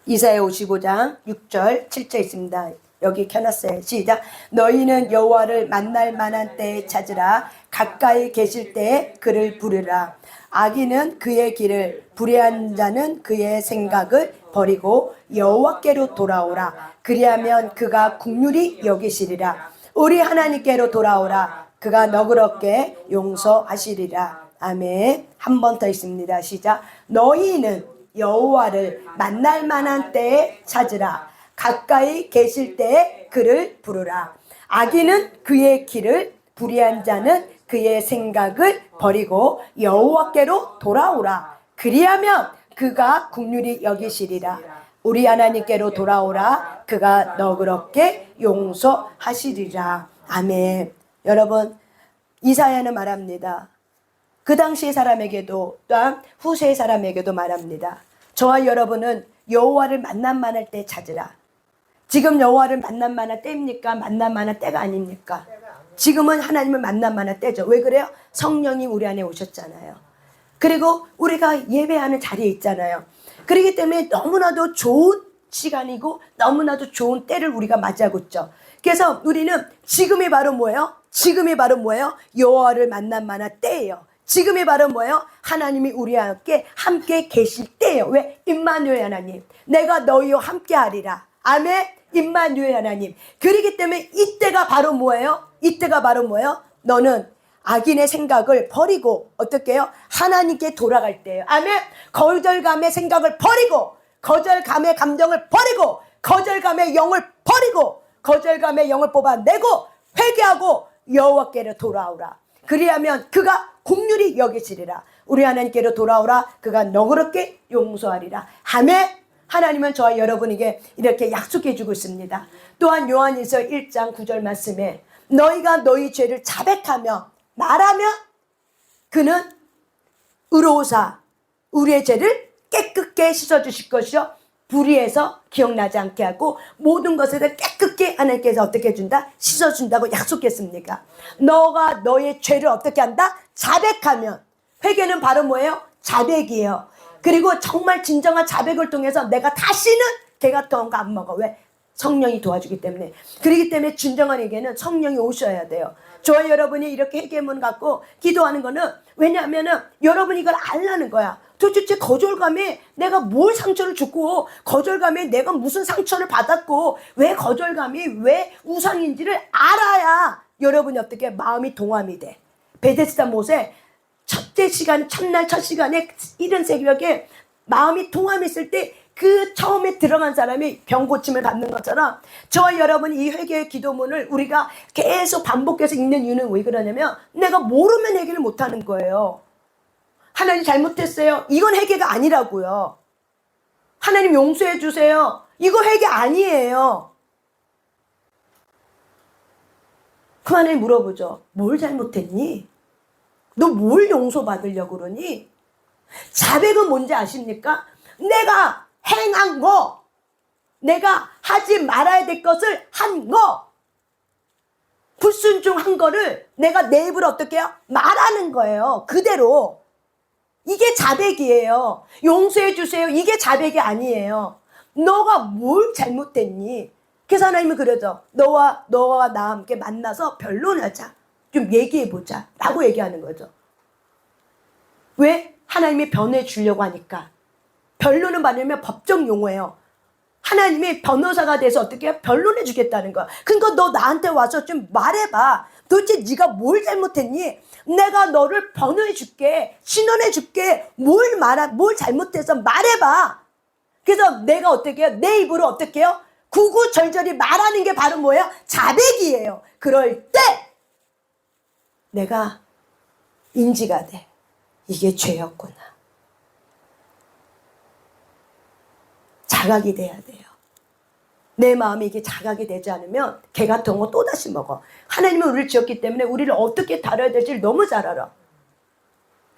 이사야 55장 6절 7절 있습니다. 여기 켜놨어요. 시작. 너희는 여호와를 만날 만한 때에 찾으라. 가까이 계실 때에 그를 부르라. 악인은 그의 길을, 불의한 자는 그의 생각을 버리고 여호와께로 돌아오라. 그리하면 그가 긍휼히 여기시리라. 우리 하나님께로 돌아오라. 그가 너그럽게 용서하시리라. 아멘. 한 번 더 있습니다. 시작. 너희는 여호와를 만날 만한 때에 찾으라. 가까이 계실 때에 그를 부르라. 악인은 그의 길을, 불의한 자는 그의 생각을 버리고 여호와께로 돌아오라. 그리하면 그가 긍휼히 여기시리라. 우리 하나님께로 돌아오라. 그가 너그럽게 용서하시리라. 아멘. 여러분, 이사야는 말합니다. 그 당시 사람에게도 또한 후세의 사람에게도 말합니다. 저와 여러분은 여호와를 만남 만할 때 찾으라. 지금 여호와를 만남 만할 때입니까? 만남 만할 때가 아닙니까? 지금은 하나님을 만남 만할 때죠. 왜 그래요? 성령이 우리 안에 오셨잖아요. 그리고 우리가 예배하는 자리에 있잖아요. 그렇기 때문에 너무나도 좋은 시간이고 너무나도 좋은 때를 우리가 맞이하고 있죠. 그래서 우리는 지금이 바로 뭐예요? 지금이 바로 뭐예요? 여호와를 만남 만할 때예요. 지금이 바로 뭐예요? 하나님이 우리와 함께 계실 때예요. 왜? 임마누엘 하나님, 내가 너희와 함께 하리라. 아멘. 임마누엘 하나님. 그렇기 때문에 이때가 바로 뭐예요? 이때가 바로 뭐예요? 너는 악인의 생각을 버리고 어떻게 해요? 하나님께 돌아갈 때예요. 아멘. 거절감의 생각을 버리고, 거절감의 감정을 버리고, 거절감의 영을 버리고, 거절감의 영을 뽑아내고 회개하고 여호와께로 돌아오라. 그리하면 그가 긍휼히 여기시리라. 우리 하나님께로 돌아오라. 그가 너그럽게 용서하리라. 아멘. 하나님은 저와 여러분에게 이렇게 약속해 주고 있습니다. 또한 요한일서 1장 9절 말씀에 너희가 너희 죄를 자백하며 말하면 그는 의로우사 우리의 죄를 깨끗게 씻어주실 것이요 불의해서 기억나지 않게 하고 모든 것에 대해 깨끗게 하나님께서 어떻게 해준다? 씻어준다고 약속했습니까? 너가 너의 죄를 어떻게 한다? 자백하면. 회개는 바로 뭐예요? 자백이에요. 그리고 정말 진정한 자백을 통해서 내가 다시는 개 같은 거 안 먹어. 왜? 성령이 도와주기 때문에. 그렇기 때문에 진정한 회개는 성령이 오셔야 돼요. 저와 여러분이 이렇게 회개문 갖고 기도하는 거는 왜냐하면은 여러분이 이걸 알라는 거야. 도대체 거절감에 내가 뭘 상처를 줬고, 거절감에 내가 무슨 상처를 받았고, 왜 거절감이 왜 우상인지를 알아야 여러분이 어떻게 마음이 동함이 돼. 베데스다 못에 첫째 시간, 첫날 첫 시간에 이른 새벽에 마음이 동함이 있을 때 그 처음에 들어간 사람이 병 고침을 받는 것처럼 저와 여러분이 이 회개의 기도문을 우리가 계속 반복해서 읽는 이유는 왜 그러냐면 내가 모르면 회개를 못하는 거예요. 하나님 잘못했어요. 이건 회개가 아니라고요. 하나님 용서해 주세요. 이거 회개 아니에요. 그 안에 물어보죠. 뭘 잘못했니? 너 뭘 용서받으려고 그러니? 자백은 뭔지 아십니까? 내가 행한 거, 내가 하지 말아야 될 것을 한 거, 불순종한 거를 내가 내 입으로 어떻게 해요? 말하는 거예요. 그대로. 이게 자백이에요. 용서해 주세요. 이게 자백이 아니에요. 너가 뭘 잘못했니? 그래서 하나님이 그러죠. 너와 나 함께 만나서 변론하자. 좀 얘기해보자. 라고 얘기하는 거죠. 왜? 하나님이 변해 주려고 하니까. 변론은 뭐냐면 법적 용어예요. 하나님이 변호사가 돼서 어떻게 해요? 변론해 주겠다는 거야. 그러니까 너 나한테 와서 좀 말해봐. 도대체 네가 뭘 잘못했니? 내가 너를 변호해 줄게. 신원해 줄게. 뭘 잘못해서 말해봐. 그래서 내가 어떻게 해요? 내 입으로 어떻게 해요? 구구절절히 말하는 게 바로 뭐예요? 자백이에요. 그럴 때 내가 인지가 돼. 이게 죄였구나. 자각이 돼야 돼요. 내 마음이 이게 자각이 되지 않으면 개 같은 거 또다시 먹어. 하나님은 우리를 지었기 때문에 우리를 어떻게 다뤄야 될지를 너무 잘 알아.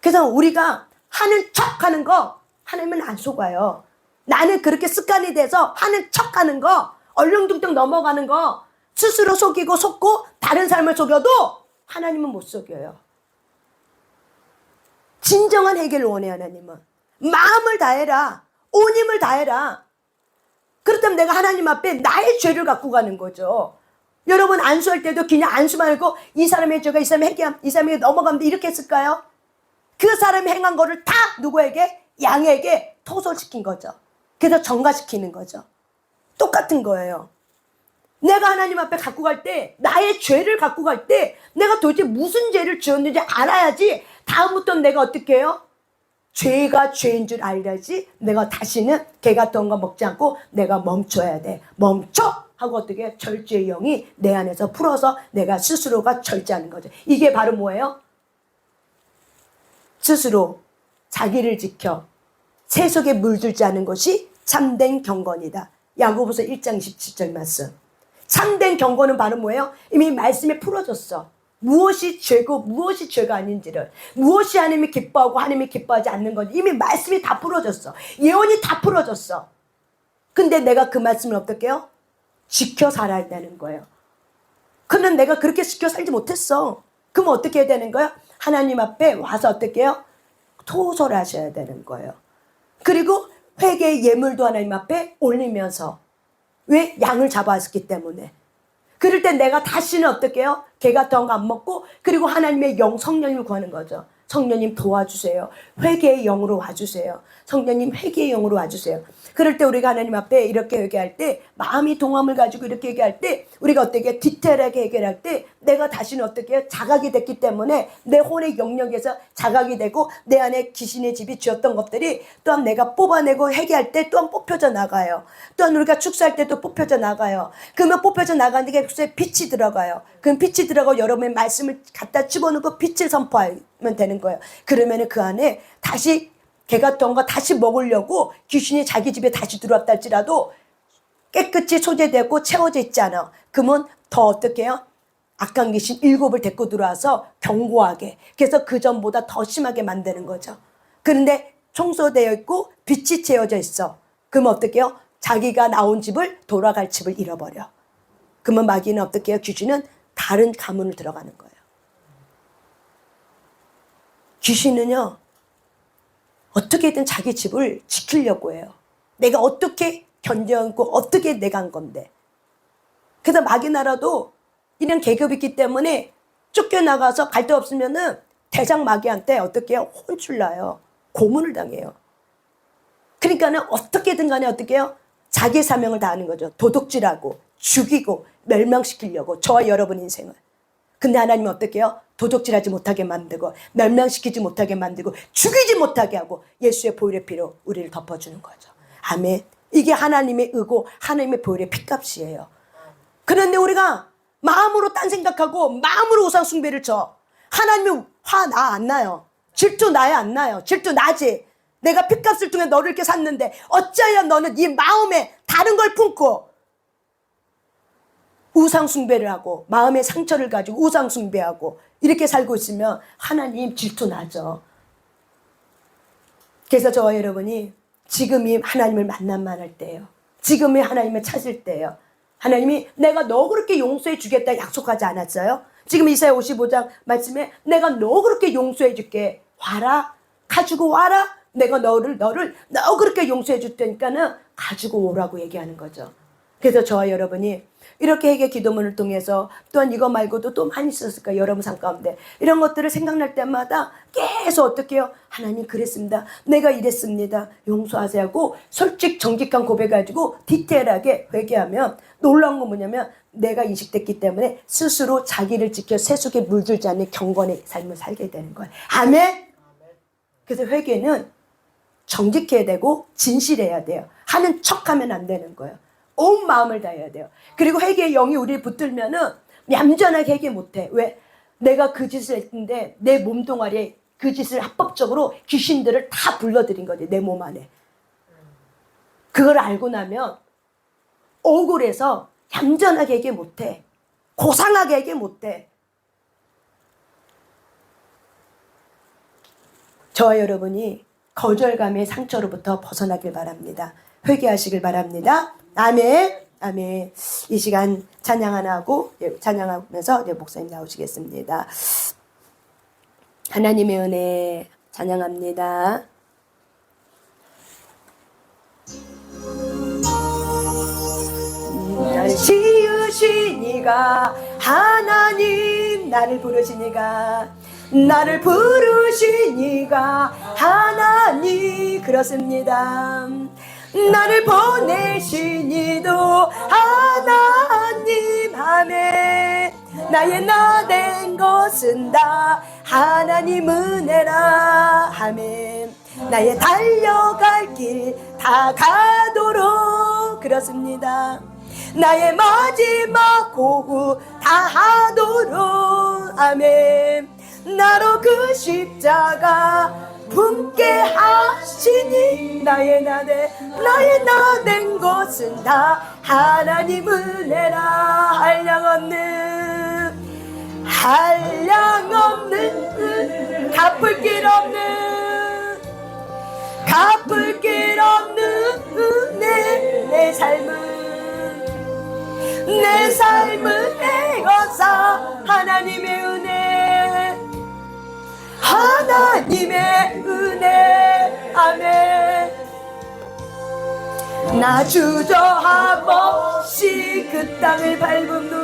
그래서 우리가 하는 척하는 거 하나님은 안 속아요. 나는 그렇게 습관이 돼서 하는 척하는 거, 얼렁뚱땅 넘어가는 거, 스스로 속이고 속고 다른 사람을 속여도 하나님은 못 속여요. 진정한 해결을 원해 하나님은. 마음을 다해라. 온 힘을 다해라. 그렇다면 내가 하나님 앞에 나의 죄를 갖고 가는 거죠. 여러분 안수할 때도 그냥 안수 말고 이 사람의 죄가 이 사람에게 넘어가면 이렇게 했을까요? 그 사람이 행한 거를 다 누구에게? 양에게 토설시킨 거죠. 그래서 전가시키는 거죠. 똑같은 거예요. 내가 하나님 앞에 갖고 갈 때, 나의 죄를 갖고 갈 때 내가 도대체 무슨 죄를 지었는지 알아야지 다음부터 내가 어떻게 해요? 죄가 죄인 줄 알려야지 내가 다시는 개 같은 거 먹지 않고 내가 멈춰야 돼. 멈춰! 하고 어떻게 절제의 영이 내 안에서 풀어서 내가 스스로가 절제하는 거죠. 이게 바로 뭐예요? 스스로 자기를 지켜 세속에 물들지 않은 것이 참된 경건이다. 야고보서 1장 27절 말씀. 참된 경건은 바로 뭐예요? 이미 말씀에 풀어졌어. 무엇이 죄고 무엇이 죄가 아닌지를, 무엇이 하나님이 기뻐하고 하나님이 기뻐하지 않는 건지 이미 말씀이 다 풀어졌어. 예언이 다 풀어졌어. 근데 내가 그 말씀을 어떻게 해요? 지켜 살아야 되는 거예요. 그런데 내가 그렇게 지켜 살지 못했어. 그럼 어떻게 해야 되는 거예요? 하나님 앞에 와서 어떻게 해요? 토설하셔야 되는 거예요. 그리고 회개의 예물도 하나님 앞에 올리면서, 왜? 양을 잡아왔기 때문에. 그럴 때 내가 다시는 어떻게 해요? 개 같은 거 안 먹고, 그리고 하나님의 영, 성령님을 구하는 거죠. 성령님 도와주세요. 회개의 영으로 와주세요. 성령님 회개의 영으로 와주세요. 그럴 때 우리가 하나님 앞에 이렇게 회개할 때, 마음이 동함을 가지고 이렇게 회개할 때, 우리가 어떻게 디테일하게 해결할 때 내가 다시는 어떻게 해요? 자각이 됐기 때문에 내 혼의 영역에서 자각이 되고 내 안에 귀신의 집이 쥐었던 것들이 또한 내가 뽑아내고 회개할 때 또한 뽑혀져 나가요. 또한 우리가 축사할 때도 뽑혀져 나가요. 그러면 뽑혀져 나가는 게 빛이 들어가요. 그럼 빛이 들어가고 여러분의 말씀을 갖다 집어넣고 빛을 선포하면 되는 거예요. 그러면 그 안에 다시 개 같은 거 다시 먹으려고 귀신이 자기 집에 다시 들어왔다 할지라도 깨끗이 소재되고 채워져 있지 않아. 그러면 더 어떻게 해요? 악한 귀신 7을 데리고 들어와서 견고하게, 그래서 그 전보다 더 심하게 만드는 거죠. 그런데 청소되어 있고 빛이 채워져 있어. 그러면 어떻게 해요? 자기가 나온 집을, 돌아갈 집을 잃어버려. 그러면 마귀는 어떻게 해요? 귀신은 다른 가문을 들어가는 거예요. 귀신은요, 어떻게든 자기 집을 지키려고 해요. 내가 어떻게 견뎌안고 어떻게 내가 한 건데. 그래서 마귀 나라도 이런 계급이 있기 때문에 쫓겨나가서 갈 데 없으면은 대장 마귀한테 어떻게 해요? 혼쭐나요. 고문을 당해요. 그러니까는 어떻게든 간에 어떻게 해요? 자기 사명을 다하는 거죠. 도둑질하고 죽이고 멸망시키려고 저와 여러분 인생을. 근데 하나님은 어떻게 해요? 도둑질하지 못하게 만들고 멸망시키지 못하게 만들고 죽이지 못하게 하고 예수의 보혈의 피로 우리를 덮어주는 거죠. 아멘. 이게 하나님의 의고 하나님의 보혈의 피값이에요. 그런데 우리가 마음으로 딴 생각하고 마음으로 우상 숭배를 쳐. 하나님이 화 나 안 나요. 질투 나야 안 나요. 질투 나지. 내가 피값을 통해 너를 이렇게 샀는데 어찌하여 너는 이 마음에 다른 걸 품고 우상 숭배를 하고 마음의 상처를 가지고 우상 숭배하고 이렇게 살고 있으면 하나님 질투 나죠. 그래서 저와 여러분이 지금이 하나님을 만나만 할 때예요. 지금이 하나님을 찾을 때예요. 하나님이 내가 너 그렇게 용서해 주겠다 약속하지 않았어요? 지금 이사야 55장 말씀에 내가 너 그렇게 용서해 줄게. 와라. 가지고 와라. 내가 너 그렇게 용서해 줄 테니까는 가지고 오라고 얘기하는 거죠. 그래서 저와 여러분이 이렇게 회개 기도문을 통해서 또한 이거 말고도 또 많이 있었을 거예요. 여러분 삶 가운데 이런 것들을 생각날 때마다 계속 어떻게 해요? 하나님 그랬습니다. 내가 이랬습니다. 용서하세요 하고 솔직 정직한 고백 가지고 디테일하게 회개하면 놀라운 건 뭐냐면 내가 인식됐기 때문에 스스로 자기를 지켜 세속에 물들지 않는 경건의 삶을 살게 되는 거예요. 아멘. 그래서 회개는 정직해야 되고 진실해야 돼요. 하는 척하면 안 되는 거예요. 온 마음을 다해야 돼요. 그리고 회개의 영이 우리를 붙들면은 얌전하게 회개 못해. 왜? 내가 그 짓을 했는데 내 몸뚱아리에 그 짓을 합법적으로 귀신들을 다 불러들인 거지. 내 몸 안에. 그걸 알고 나면 억울해서 얌전하게 회개 못해. 고상하게 회개 못해. 저와 여러분이 거절감의 상처로부터 벗어나길 바랍니다. 회개하시길 바랍니다. 아멘. 아멘. 이 시간 찬양 하나 하고 찬양하면서 목사님 나오시겠습니다. 하나님의 은혜 찬양합니다. 나를 지으시니가 하나님 나를 부르시니가 나를 부르시니가 하나님 그렇습니다. 나를 보내시니도 하나님 아멘. 나의 나 된 것은 다 하나님 은혜라 아멘. 나의 달려갈 길 다 가도록 그렇습니다. 나의 마지막 고구 다 하도록 아멘. 나로 그 십자가 품게 하시니 나의 나 된 것은 다 하나님 은혜라 한량 없는 갚을 길 없는 은혜 내 삶을 내어서 하나님의 은혜 아멘. 나 주저함 없이 그 땅을 밟음도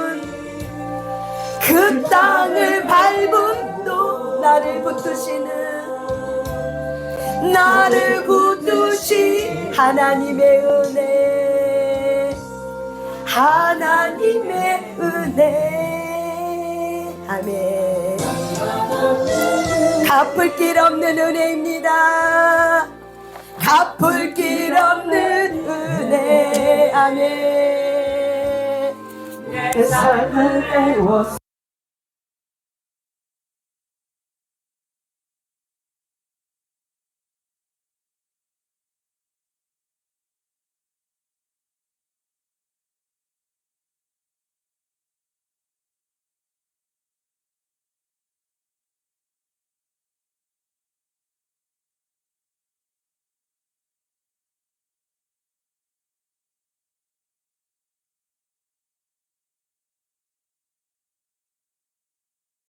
나를 붙드신 하나님의 은혜 아멘. 갚을 길 없는 은혜입니다. 갚을 길 없는 은혜 아멘. 내 삶을 배웠어